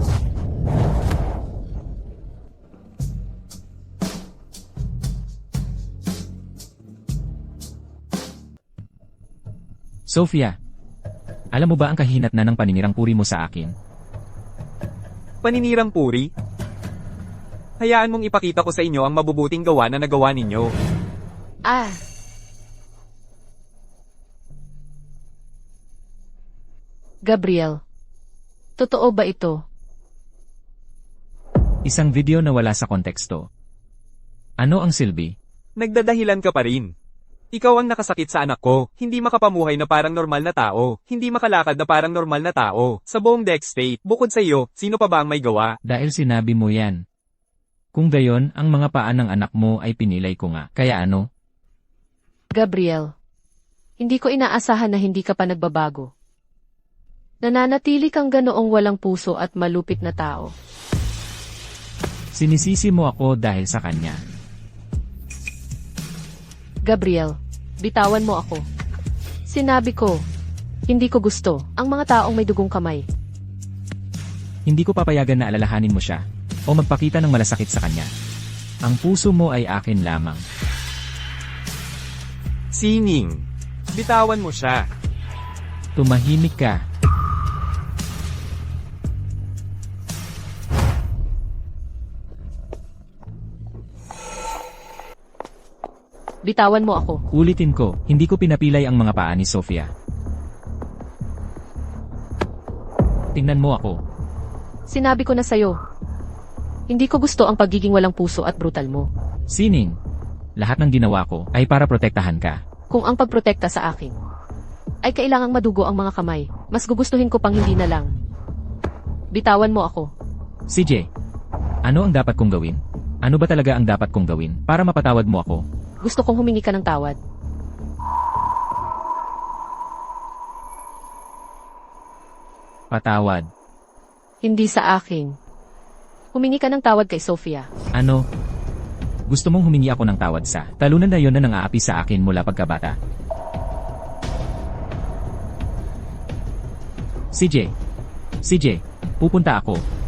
Sofia, alam mo ba ang kahinat-na ng paninirang puri mo sa akin? Paninirang puri? Hayaan mong ipakita ko sa inyo ang mabubuting gawa na nagawa ninyo. Ah! Gabriel, totoo ba ito? Isang video na wala sa konteksto. Ano ang silbi? Nagdadahilan ka pa rin. Ikaw ang nakasakit sa anak ko, hindi makapamuhay na parang normal na tao, hindi makalakad na parang normal na tao. Sa buong Dex State, bukod sa iyo, sino pa ba ang may gawa? Dahil sinabi mo yan. Kung gayon, ang mga paa ng anak mo ay pinilay ko nga. Kaya ano? Gabriel, hindi ko inaasahan na hindi ka pa nagbabago. Nananatili kang ganoong walang puso at malupit na tao. Sinisisi mo ako dahil sa kanya. Gabriel, bitawan mo ako. Sinabi ko, hindi ko gusto ang mga taong may dugong kamay. Hindi ko papayagan na alalahanin mo siya o magpakita ng malasakit sa kanya. Ang puso mo ay akin lamang. Sining. Bitawan mo siya. Tumahimik ka. Bitawan mo ako. Ulitin ko, hindi ko pinapilay ang mga paa ni Sofia. Tingnan mo ako. Sinabi ko na sa'yo. Hindi ko gusto ang pagiging walang puso at brutal mo. Sining, lahat ng ginawa ko ay para protektahan ka. Kung ang pagprotekta sa akin ay kailangang madugo ang mga kamay, mas gugustuhin ko pang hindi na lang. Bitawan mo ako. CJ, ano ang dapat kong gawin? Ano ba talaga ang dapat kong gawin para mapatawad mo ako? Gusto kong humingi ka ng tawad. Patawad. Hindi sa akin. Humingi ka ng tawad kay Sofia. Ano? Gusto mong humingi ako ng tawad sa talunan na yon na nang-aapi sa akin mula pagkabata? CJ, pupunta ako.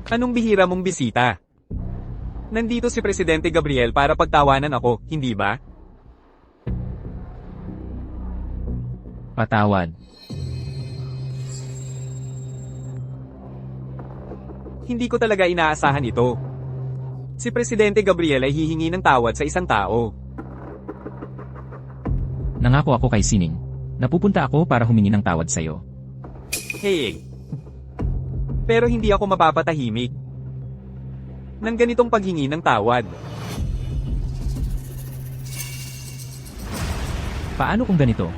Anong bihira mong bisita? Nandito si Presidente Gabriel para pagtawanan ako, hindi ba? Patawad. Hindi ko talaga inaasahan ito. Si Presidente Gabriel ay hihingi ng tawad sa isang tao. Nangako ako kay Sining. Napupunta ako para humingi ng tawad sa'yo. Hey! Pero hindi ako mapapatahimik ng ganitong paghingi ng tawad. Paano kung ganito?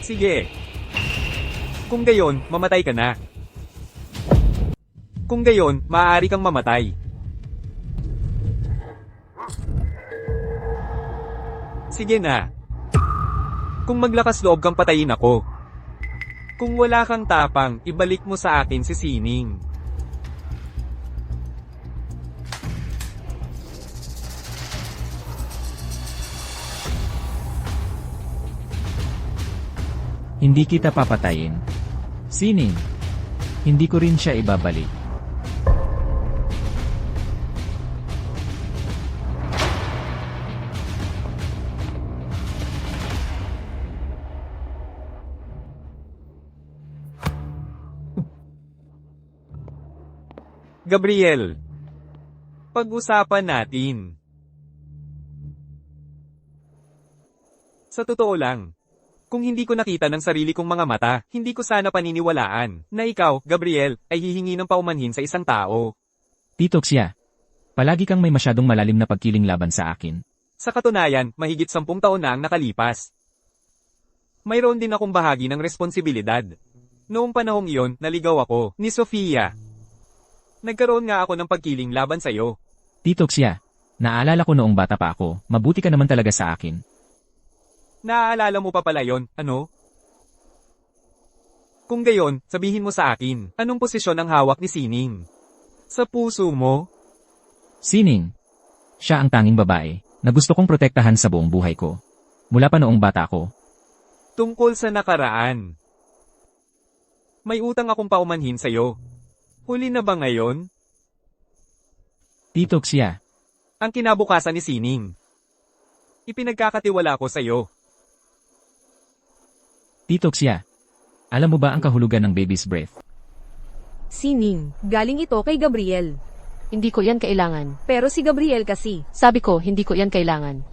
Sige. Kung gayon, mamatay ka na. Kung gayon, maaari kang mamatay. Sige na. Kung maglakas loob kang patayin ako. Kung wala kang tapang, ibalik mo sa akin si Sining. Hindi kita papatayin. Sining. Hindi ko rin siya ibabalik. Gabriel. Pag-usapan natin. Sa totoo lang, kung hindi ko nakita ng sarili kong mga mata, hindi ko sana paniniwalaan na ikaw, Gabriel, ay hihingi ng paumanhin sa isang tao. Tito Xia. Palagi kang may masyadong malalim na pagkiling laban sa akin. Sa katunayan, mahigit 10 taon na ang nakalipas. Mayroon din akong bahagi ng responsibilidad. Noong panahong iyon, naligaw ako ni Sofia. Nagkaroon nga ako ng pagkiling laban sa iyo. Tito Xia. Naalala ko noong bata pa ako, mabuti ka naman talaga sa akin. Naaalala mo pa pala yon, ano? Kung gayon, sabihin mo sa akin, anong posisyon ang hawak ni Sining? Sa puso mo? Sining. Siya ang tanging babae na gusto kong protektahan sa buong buhay ko. Mula pa noong bata ko. Tungkol sa nakaraan. May utang akong paumanhin sa'yo. Huli na ba ngayon? Tito Xia. Ang kinabukasan ni Sining. Ipinagkakatiwala ko sa'yo. Tito Xia. Alam mo ba ang kahulugan ng baby's breath? Sining, galing ito kay Gabriel. Hindi ko yan kailangan. Pero si Gabriel kasi. Sabi ko, hindi ko yan kailangan.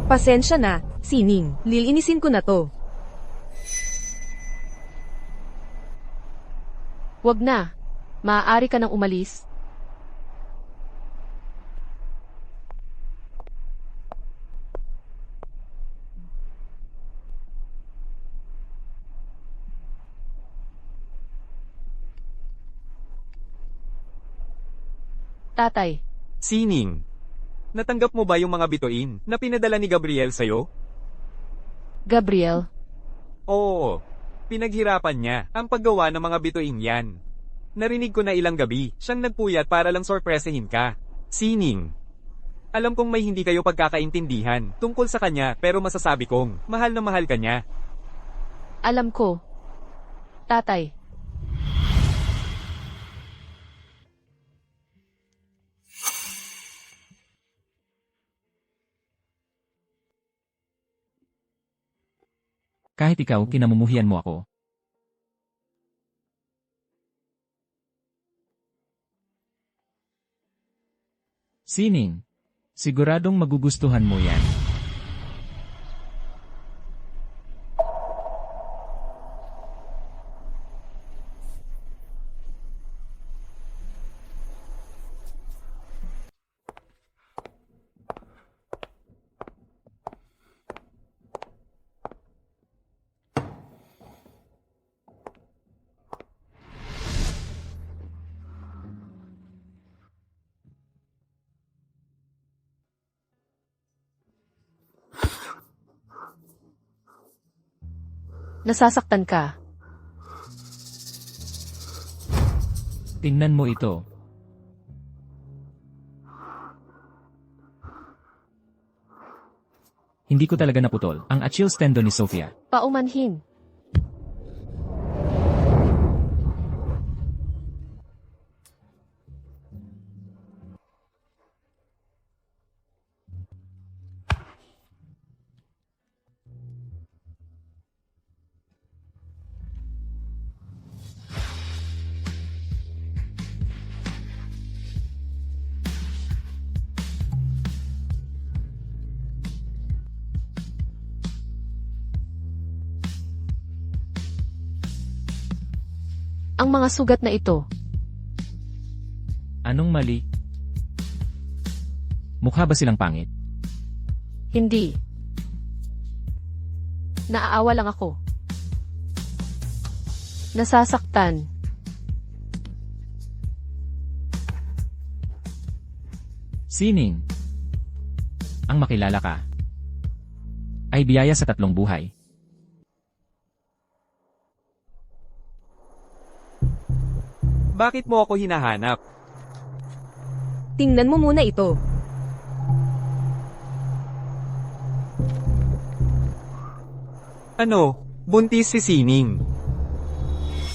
Pasensya na, Sining. Lilinisin ko na to. Wag na. Maaari ka nang umalis. Tatay, Sining. Natanggap mo ba yung mga bituin na pinadala ni Gabriel sa'yo? Gabriel, Oo. Pinaghirapan niya ang paggawa ng mga bituin yan. Narinig ko na ilang gabi, siyang nagpuyat para lang sorpresahin ka. Sining. Alam kong may hindi kayo pagkakaintindihan tungkol sa kanya pero masasabi kong mahal na mahal ka niya. alam ko. Tatay, Kahit ikaw, kinamumuhian mo ako. Sining. Siguradong magugustuhan mo yan. nasasaktan ka. Tingnan mo ito. Hindi ko talaga naputol ang Achilles tendon ni Sofia. Paumanhin. Ang mga sugat na ito, Anong mali? Mukha ba silang pangit? hindi. Naaawa lang ako. Nasasaktan. Sining. Ang makilala ka ay biyaya sa tatlong buhay. Bakit mo ako hinahanap? Tingnan mo muna ito. Ano? Buntis si Sining.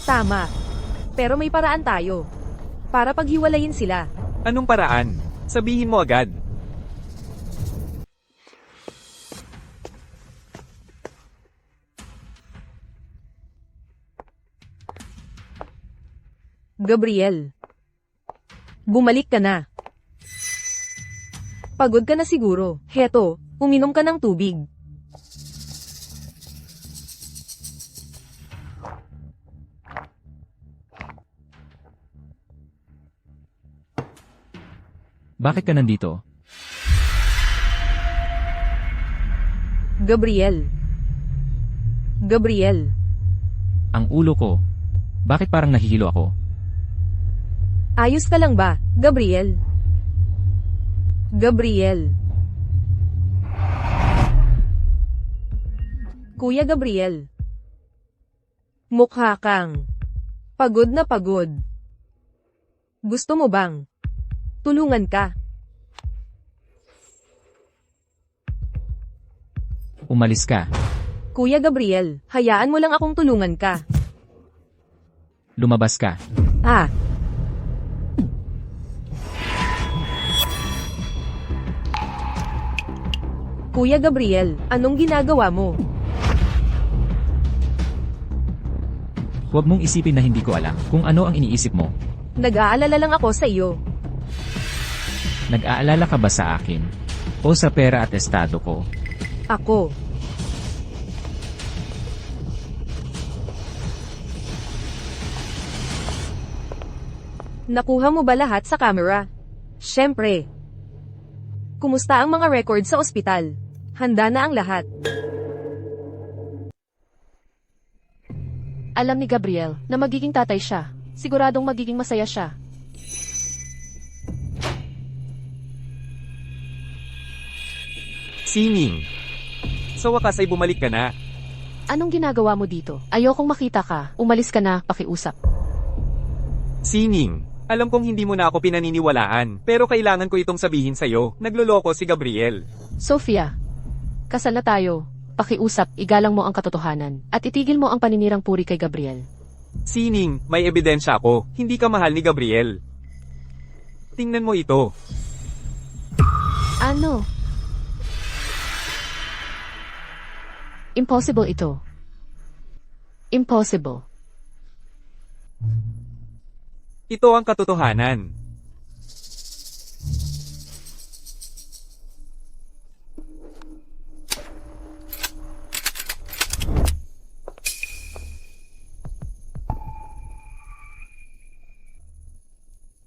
Tama. Pero may paraan tayo. Para paghiwalayin sila. Anong paraan? Sabihin mo agad. Gabriel. Bumalik ka na. Pagod ka na siguro. Heto, uminom ka ng tubig. Bakit ka nandito? Gabriel. Gabriel. Ang ulo ko. Bakit parang nahihilo ako? Ayos ka lang ba, Gabriel? Gabriel. Kuya Gabriel. Mukha kang pagod na pagod. Gusto mo bang tulungan ka? Umalis ka. Kuya Gabriel, hayaan mo lang akong tulungan ka. Lumabas ka. Ah, Kuya Gabriel, anong ginagawa mo? Huwag mong isipin na hindi ko alam kung ano ang iniisip mo. Nag-aalala lang ako sa iyo. Nag-aalala ka ba sa akin? O sa pera at estado ko? Ako. Nakuha mo ba lahat sa camera? Siyempre. Kumusta ang mga record sa ospital? Handa na ang lahat. Alam ni Gabriel na magiging tatay siya. Siguradong magiging masaya siya. Sining. Sa wakas ay bumalik ka na. Anong ginagawa mo dito? Ayokong makita ka. Umalis ka na, pakiusap. Sining. Alam kong hindi mo na ako pinaniniwalaan, pero kailangan ko itong sabihin sa'yo. Nagloloko si Gabriel. Sophia, kasal na tayo. Pakiusap, igalang mo ang katotohanan. At itigil mo ang paninirang puri kay Gabriel. Sining, may ebidensya ako. Hindi ka mahal ni Gabriel. Tingnan mo ito. Ano? Impossible ito. Impossible. Ito ang katotohanan.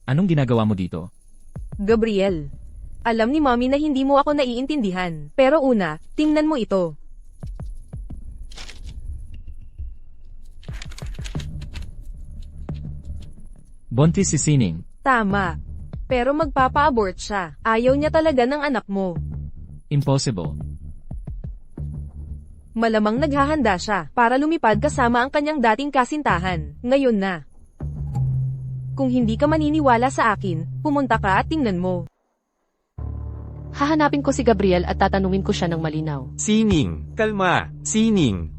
Anong ginagawa mo dito? Gabriel. Alam ni Mommy na hindi mo ako naiintindihan. Pero una, tingnan mo ito. Buntis si Sining. Tama. Pero magpapa-abort siya. Ayaw niya talaga ng anak mo. Impossible. Malamang naghahanda siya para lumipad kasama ang kanyang dating kasintahan. Ngayon na. Kung hindi ka maniniwala sa akin, pumunta ka at tingnan mo. Hahanapin ko si Gabriel at tatanungin ko siya ng malinaw. Sining, kalma. Sining.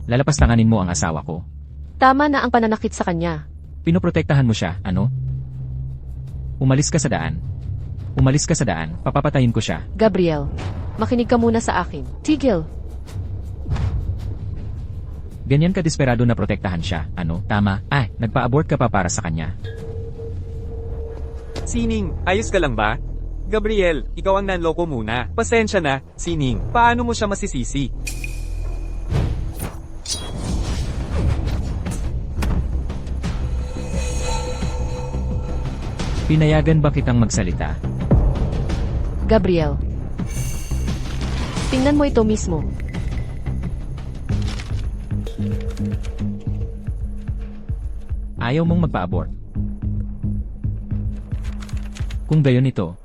Lalapastanganin mo ang asawa ko. Tama na ang pananakit sa kanya. Pinoprotektahan mo siya, ano? Umalis ka sa daan. Umalis ka sa daan, papapatayin ko siya. Gabriel, makinig ka muna sa akin. Tigil. Ganyan ka desperado na protektahan siya, ano? Tama, nagpa-abort ka pa para sa kanya. Sining, ayos ka lang ba? Gabriel, ikaw ang nanloko muna. Pasensya na, Sining. Paano mo siya masisisi? Pinayagan ba kitang magsalita? Gabriel. Tingnan mo ito mismo. Ayaw mong magpa-abort. Kung gayon ito,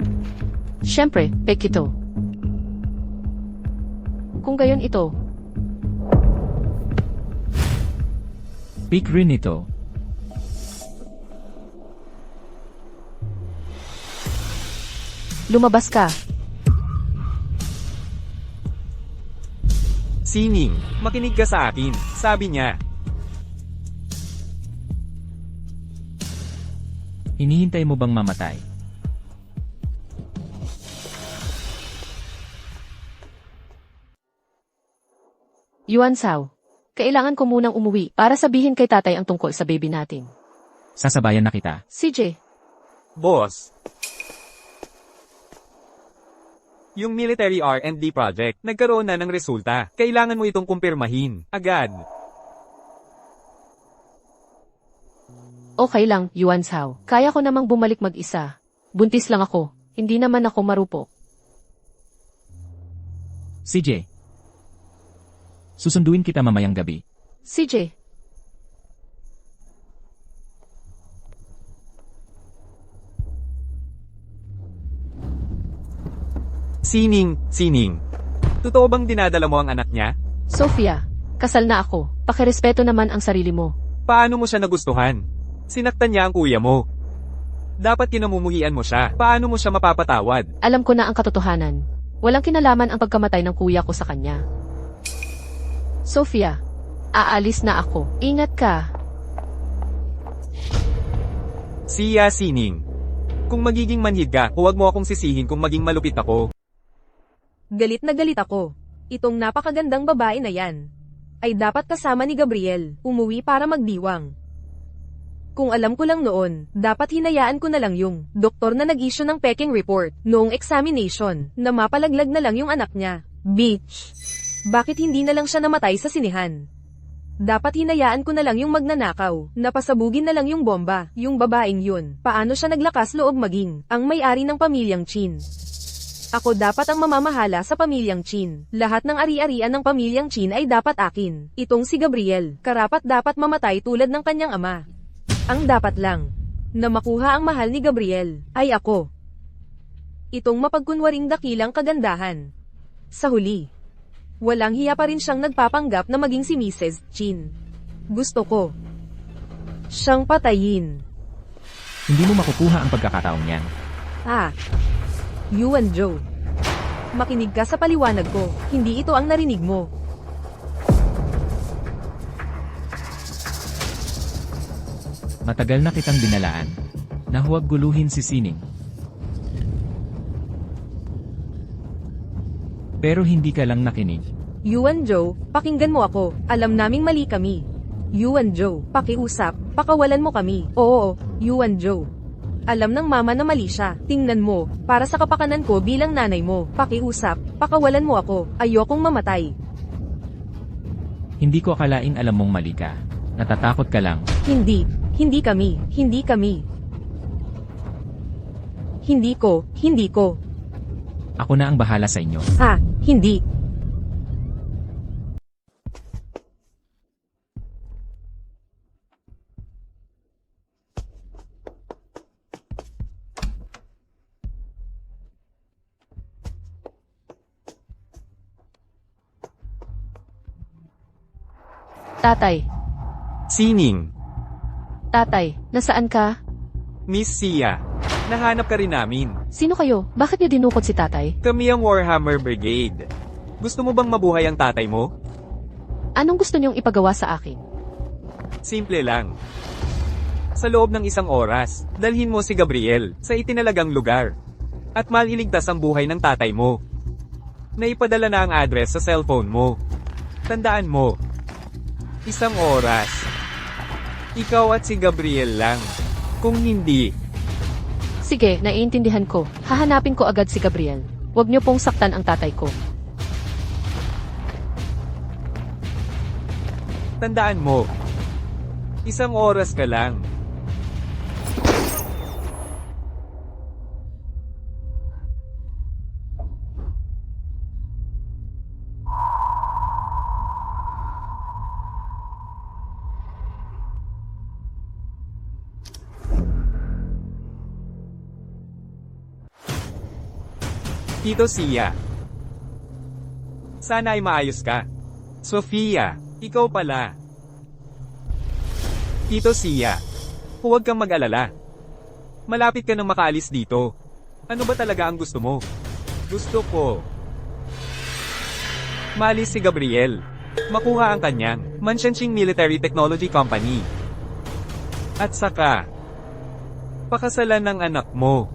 Siyempre, fake ito. Kung gayon ito, fake rin ito. lumabas ka. Sining, makinig ka sa akin, sabi niya. Hinihintay mo bang mamatay? Yuan Sao. Kailangan ko munang umuwi para sabihin kay tatay ang tungkol sa baby natin. Sasabayan na kita. CJ, Boss. Yung military R&D project, nagkaroon na ng resulta. Kailangan mo itong kumpirmahin. Agad. okay lang, Yuan Sao. Kaya ko namang bumalik mag-isa. Buntis lang ako. Hindi naman ako marupok. CJ. Susunduin kita mamayang gabi. CJ, Sining. Totoo bang dinadala mo ang anak niya? Sofia, kasal na ako. Pakirespeto naman ang sarili mo. Paano mo siya nagustuhan? Sinaktan niya ang kuya mo. Dapat kinamumuhian mo siya. Paano mo siya mapapatawad? Alam ko na ang katotohanan. Walang kinalaman ang pagkamatay ng kuya ko sa kanya. Sofia, aalis na ako. Ingat ka. Sining. Kung magiging manhid ka, huwag mo akong sisihin kung maging malupit ako. Galit na galit ako. Itong napakagandang babae na yan ay dapat kasama ni Gabriel, umuwi para magdiwang. Kung alam ko lang noon, dapat hinayaan ko na lang yung doktor na nag-issue ng peking report noong examination na mapalaglag na lang yung anak niya. Bitch! Bakit hindi na lang siya namatay sa sinihan? Dapat hinayaan ko na lang yung magnanakaw, napasabugin na lang yung bomba, yung babaeng yun. Paano siya naglakas loob maging ang may-ari ng pamilyang Chin? Ako dapat ang mamamahala sa pamilyang Chin. Lahat ng ari-arian ng pamilyang Chin ay dapat akin. Itong si Gabriel, karapat dapat mamatay tulad ng kanyang ama. Ang dapat lang, na makuha ang mahal ni Gabriel, ay ako. Itong mapagkunwaring dakilang kagandahan. Sa huli, walang hiya pa rin siyang nagpapanggap na maging si Mrs. Chin. Gusto ko siyang patayin. Hindi mo makukuha ang pagkakataong yan. Yuan Joe. Makinig ka sa paliwanag ko, hindi ito ang narinig mo. Matagal na kitang binalaan na huwag guluhin si Sining. Pero hindi ka lang nakinig. Yuan Joe, pakinggan mo ako, alam naming mali kami. Yuan Joe, pakiusap, pakawalan mo kami. Oo, Yuan Joe. Alam ng mama na mali siya. Tingnan mo, para sa kapakanan ko bilang nanay mo. Pakiusap, pakawalan mo ako. Ayokong mamatay. Hindi ko akalaing alam mong mali ka. Natatakot ka lang. Hindi kami. Hindi ko. Ako na ang bahala sa inyo. Hindi. Tatay, Sining. tatay, nasaan ka? Miss Sia. Nahanap ka rin namin. Sino kayo? Bakit niyo dinukot si tatay? Kami ang Warhammer Brigade. Gusto mo bang mabuhay ang tatay mo? Anong gusto niyong ipagawa sa akin? Simple lang. Sa loob ng 1 oras, dalhin mo si Gabriel sa itinalagang lugar. At maliligtas ang buhay ng tatay mo. Naipadala na ang address sa cellphone mo. Tandaan mo, 1 oras. Ikaw at si Gabriel lang. Kung hindi, Sige, naiintindihan ko. Hahanapin ko agad si Gabriel. Huwag niyo pong saktan ang tatay ko. tandaan mo, 1 oras ka lang. Tito Sia. Sana ay maayos ka. Sofia, ikaw pala. Tito Sia, huwag kang mag-alala. Malapit ka nang makaalis dito. Ano ba talaga ang gusto mo? Gusto ko maalis si Gabriel. Makuha ang kanyang Manshenshing Military Technology Company. At saka, pakasalan ng anak mo.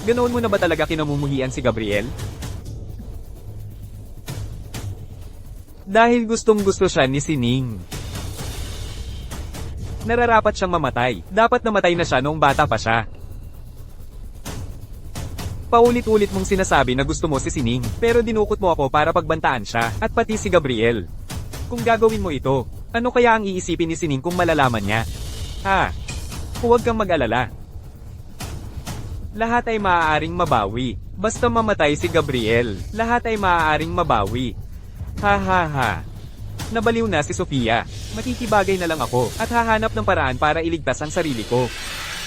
Ganoon mo na ba talaga kinamumuhian si Gabriel? Dahil gustong gusto siya ni Sining. Nararapat siyang mamatay. Dapat namatay na siya noong bata pa siya. Paulit-ulit mong sinasabi na gusto mo si Sining, pero dinukot mo ako para pagbantaan siya, at pati si Gabriel. Kung gagawin mo ito, ano kaya ang iisipin ni Sining kung malalaman niya? Huwag kang mag-alala. Lahat ay maaaring mabawi. Basta mamatay si Gabriel, lahat ay maaaring mabawi. Ha ha ha. Nabaliw na si Sofia. Makikibagay na lang ako, at hahanap ng paraan para iligtas ang sarili ko.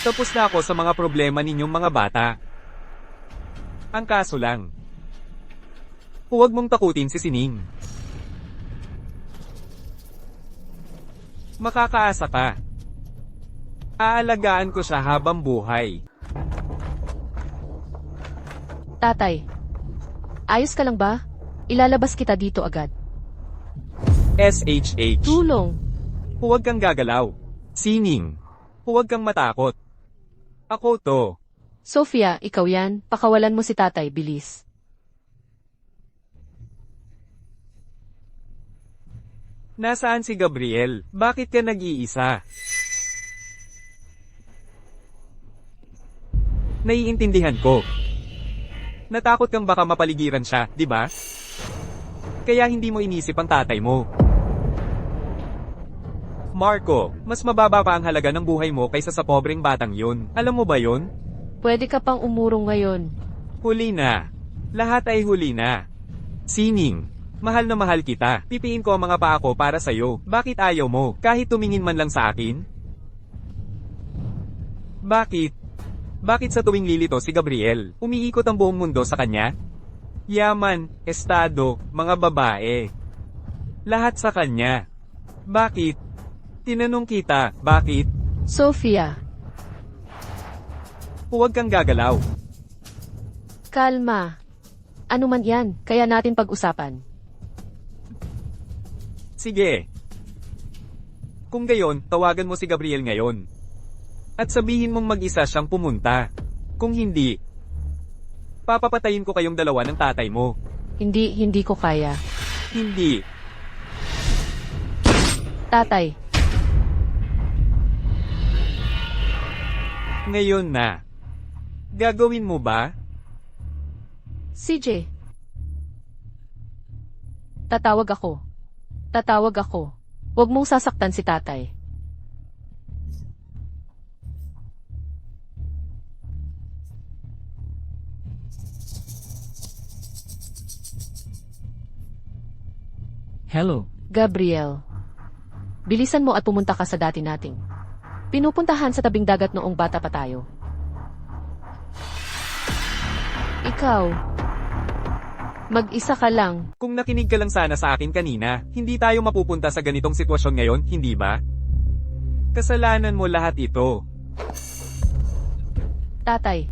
Tapos na ako sa mga problema ninyong mga bata. Ang kaso lang, huwag mong takutin si Sining. Makakaasa ka. Aalagaan ko siya habang buhay. Tatay, ayos ka lang ba? Ilalabas kita dito agad. SHH. Tulong. Huwag kang gagalaw. Sining. Huwag kang matakot. Ako to. Sofia, ikaw yan. Pakawalan mo si tatay, bilis. Nasaan si Gabriel? Bakit ka nag-iisa? Naiintindihan ko. Natakot kang baka mapaligiran siya, di ba? Kaya hindi mo inisip ang tatay mo. Marco, mas mababa pa ang halaga ng buhay mo kaysa sa pobreng batang yun. Alam mo ba yun? Pwede ka pang umurong ngayon. Huli na. Lahat ay huli na. Sining, mahal na mahal kita. Pipiin ko ang mga paa ko para sa'yo. Bakit ayaw mo? Kahit tumingin man lang sa akin? Bakit? Bakit sa tuwing lilito si Gabriel, umiikot ang buong mundo sa kanya? Yaman, estado, mga babae. Lahat sa kanya. Bakit? Tinanong kita, bakit? Sofia, Huwag kang gagalaw. kalma. Ano man yan, kaya natin pag-usapan. Sige. Kung gayon, tawagan mo si Gabriel ngayon. At sabihin mong mag-isa siyang pumunta. Kung hindi, papapatayin ko kayong dalawa ng tatay mo. Hindi ko kaya. Hindi. Tatay, Ngayon na. Gagawin mo ba? CJ. Tatawag ako. Tatawag ako. Huwag mong sasaktan si tatay. Hello. Gabriel. Bilisan mo at pumunta ka sa dati nating pinupuntahan sa tabing dagat noong bata pa tayo. Ikaw. Mag-isa ka lang. Kung nakinig ka lang sana sa akin kanina, hindi tayo mapupunta sa ganitong sitwasyon ngayon, hindi ba? Kasalanan mo lahat ito. Tatay.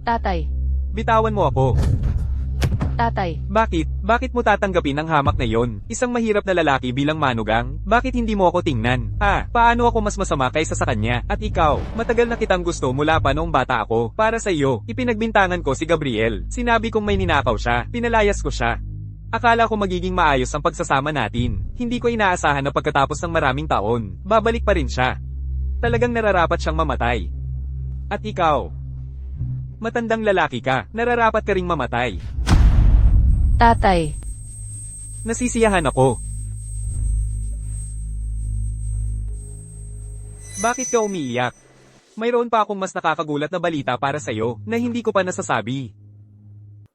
Tatay. Bitawan mo ako. Tatay. Bakit? Bakit mo tatanggapin ang hamak na yon? Isang mahirap na lalaki bilang manugang? Bakit hindi mo ako tingnan? Paano ako mas masama kaysa sa kanya? At ikaw, matagal na kitang gusto mula pa noong bata ako. Para sa iyo, ipinagbintangan ko si Gabriel. Sinabi kong may ninakaw siya. Pinalayas ko siya. Akala ko magiging maayos ang pagsasama natin. Hindi ko inaasahan na pagkatapos ng maraming taon, babalik pa rin siya. Talagang nararapat siyang mamatay. At ikaw, matandang lalaki ka, nararapat ka ring mamatay. Tatay. Nasisiyahan ako. Bakit ka umiiyak? Mayroon pa akong mas nakakagulat na balita para sa'yo na hindi ko pa nasasabi.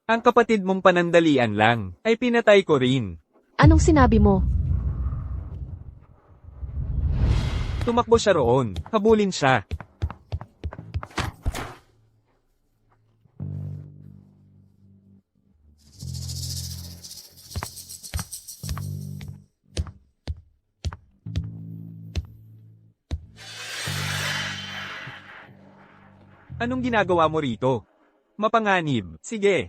Ang kapatid mong panandalian lang ay pinatay ko rin. Anong sinabi mo? Tumakbo siya roon. Habulin siya. Anong ginagawa mo rito? Mapanganib. Sige.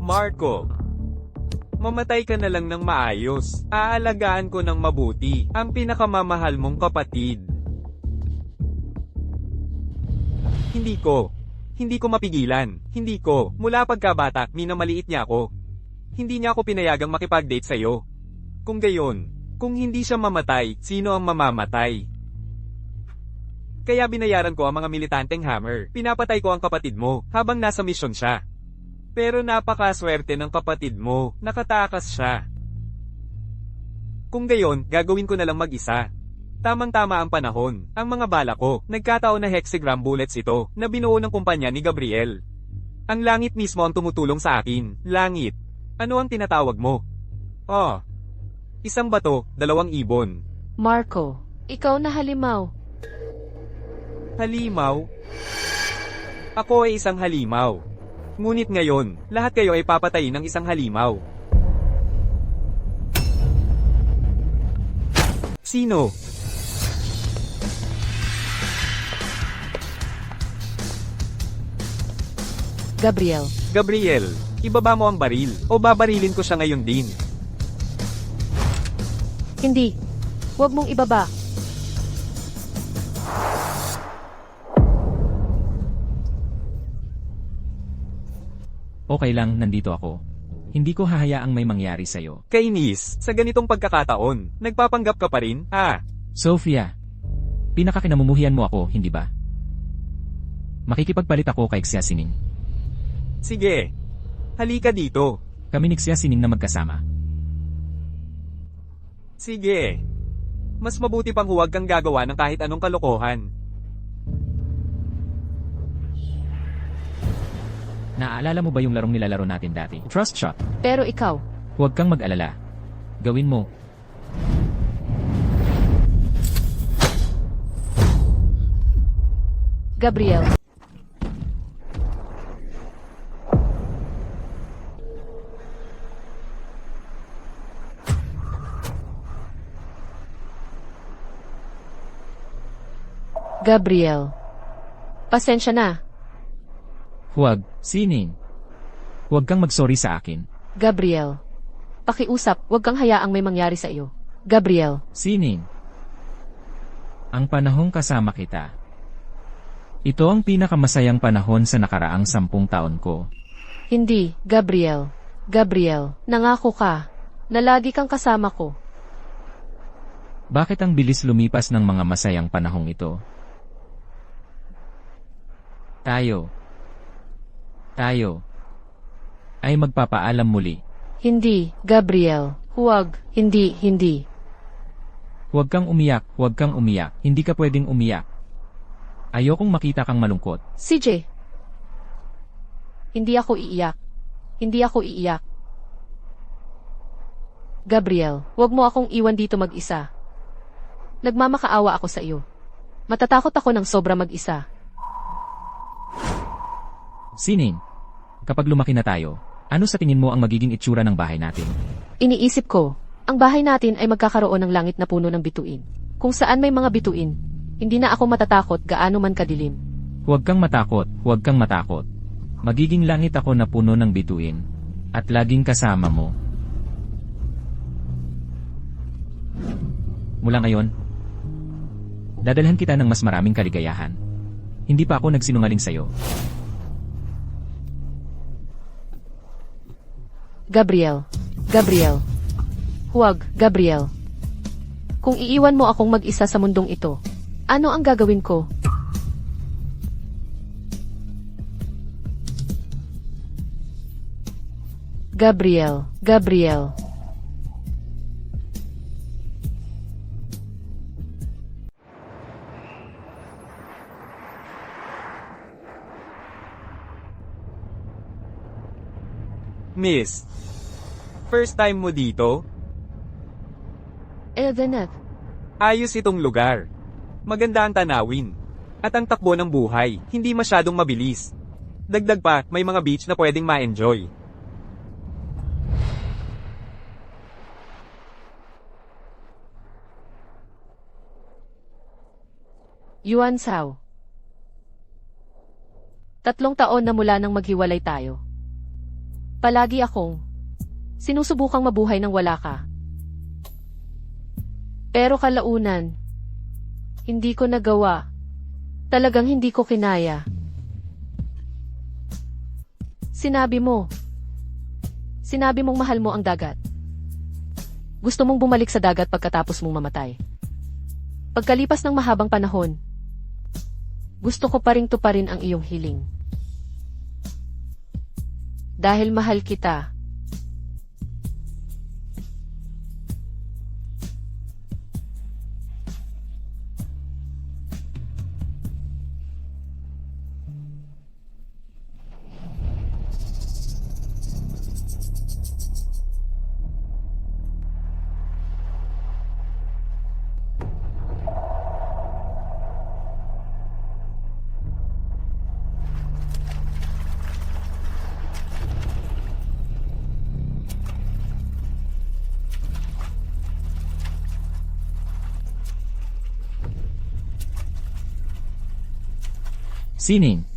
Marco. Mamatay ka na lang ng maayos. Aalagaan ko ng mabuti ang pinakamamahal mong kapatid. Hindi ko mapigilan. Hindi ko. Mula pagkabata, minamaliit niya ako. Hindi niya ako pinayagang makipag-date sa'yo. Kung gayon, kung hindi siya mamatay, sino ang mamamatay? Kaya binayaran ko ang mga militanteng hammer. Pinapatay ko ang kapatid mo habang nasa misyon siya. Pero napakaswerte ng kapatid mo, nakatakas siya. Kung gayon, gagawin ko na lang mag-isa. Tamang-tama ang panahon, ang mga bala ko, nagkataon na hexagram bullets ito, na binuo ng kumpanya ni Gabriel. Ang langit mismo ang tumutulong sa akin, langit. Ano ang tinatawag mo? Oh, isang bato, 2 ibon. Marco, ikaw na halimaw. Halimaw? Ako ay isang halimaw. Ngunit ngayon, lahat kayo ay papatayin ng isang halimaw. Sino? Gabriel. Gabriel, ibaba mo ang baril, o babarilin ko siya ngayon din. Hindi. Huwag mong ibaba. Okay lang, nandito ako. Hindi ko hahayaang may mangyari sa'yo. Kainis, sa ganitong pagkakataon, nagpapanggap ka pa rin, Sophia, pinakakinamumuhian mo ako, hindi ba? Makikipagpalit ako kay Xia Sining. Sige. Halika dito. Kami ni Xia Sining na magkasama. Sige. Mas mabuti pang huwag kang gagawa ng kahit anong kalokohan. Naaalala mo ba yung larong nilalaro natin dati? Trust shot. Pero ikaw, Huwag kang mag-alala. Gawin mo. Gabriel. Gabriel. Pasensya na. Huwag, Sining. Huwag kang mag-sorry sa akin. Gabriel. Pakiusap, huwag kang hayaang may mangyari sa iyo. Gabriel. Sining. Ang panahong kasama kita. Ito ang pinakamasayang panahon sa nakaraang 10 taon ko. Hindi, Gabriel. Gabriel, nangako ka na lagi kang kasama ko. Bakit ang bilis lumipas ng mga masayang panahong ito? Tayo ay magpapaalam muli. Hindi, Gabriel. Huwag. Hindi. Huwag kang umiyak, huwag kang umiyak. Hindi ka pwedeng umiyak. Ayokong makita kang malungkot. CJ. Hindi ako iiyak. Hindi ako iiyak. Gabriel, huwag mo akong iwan dito mag-isa. Nagmamakaawa ako sa iyo. Matatakot ako ng sobra mag-isa. Sining, kapag lumaki na tayo, ano sa tingin mo ang magiging itsura ng bahay natin? Iniisip ko, ang bahay natin ay magkakaroon ng langit na puno ng bituin. Kung saan may mga bituin, hindi na ako matatakot gaano man kadilim. Huwag kang matakot, huwag kang matakot. Magiging langit ako na puno ng bituin. At laging kasama mo. Mula ngayon, dadalhan kita ng mas maraming kaligayahan. Hindi pa ako nagsinungaling sa'yo. Gabriel. Huwag, Gabriel. Kung iiwan mo akong mag-isa sa mundong ito, ano ang gagawin ko? Gabriel. Miss, first time mo dito? Elvenet. Ayos itong lugar. Maganda ang tanawin. At ang takbo ng buhay, hindi masyadong mabilis. Dagdag pa, may mga beach na pwedeng ma-enjoy. Yuan Sao. 3 taon na mula nang maghiwalay tayo. Palagi akong sinusubukang mabuhay nang wala ka. Pero kalaunan, hindi ko nagawa. Talagang hindi ko kinaya. Sinabi mong mahal mo ang dagat. Gusto mong bumalik sa dagat pagkatapos mong mamatay. Pagkalipas ng mahabang panahon, gusto ko pa ring tuparin ang iyong hiling. Dahil mahal kita. Sining.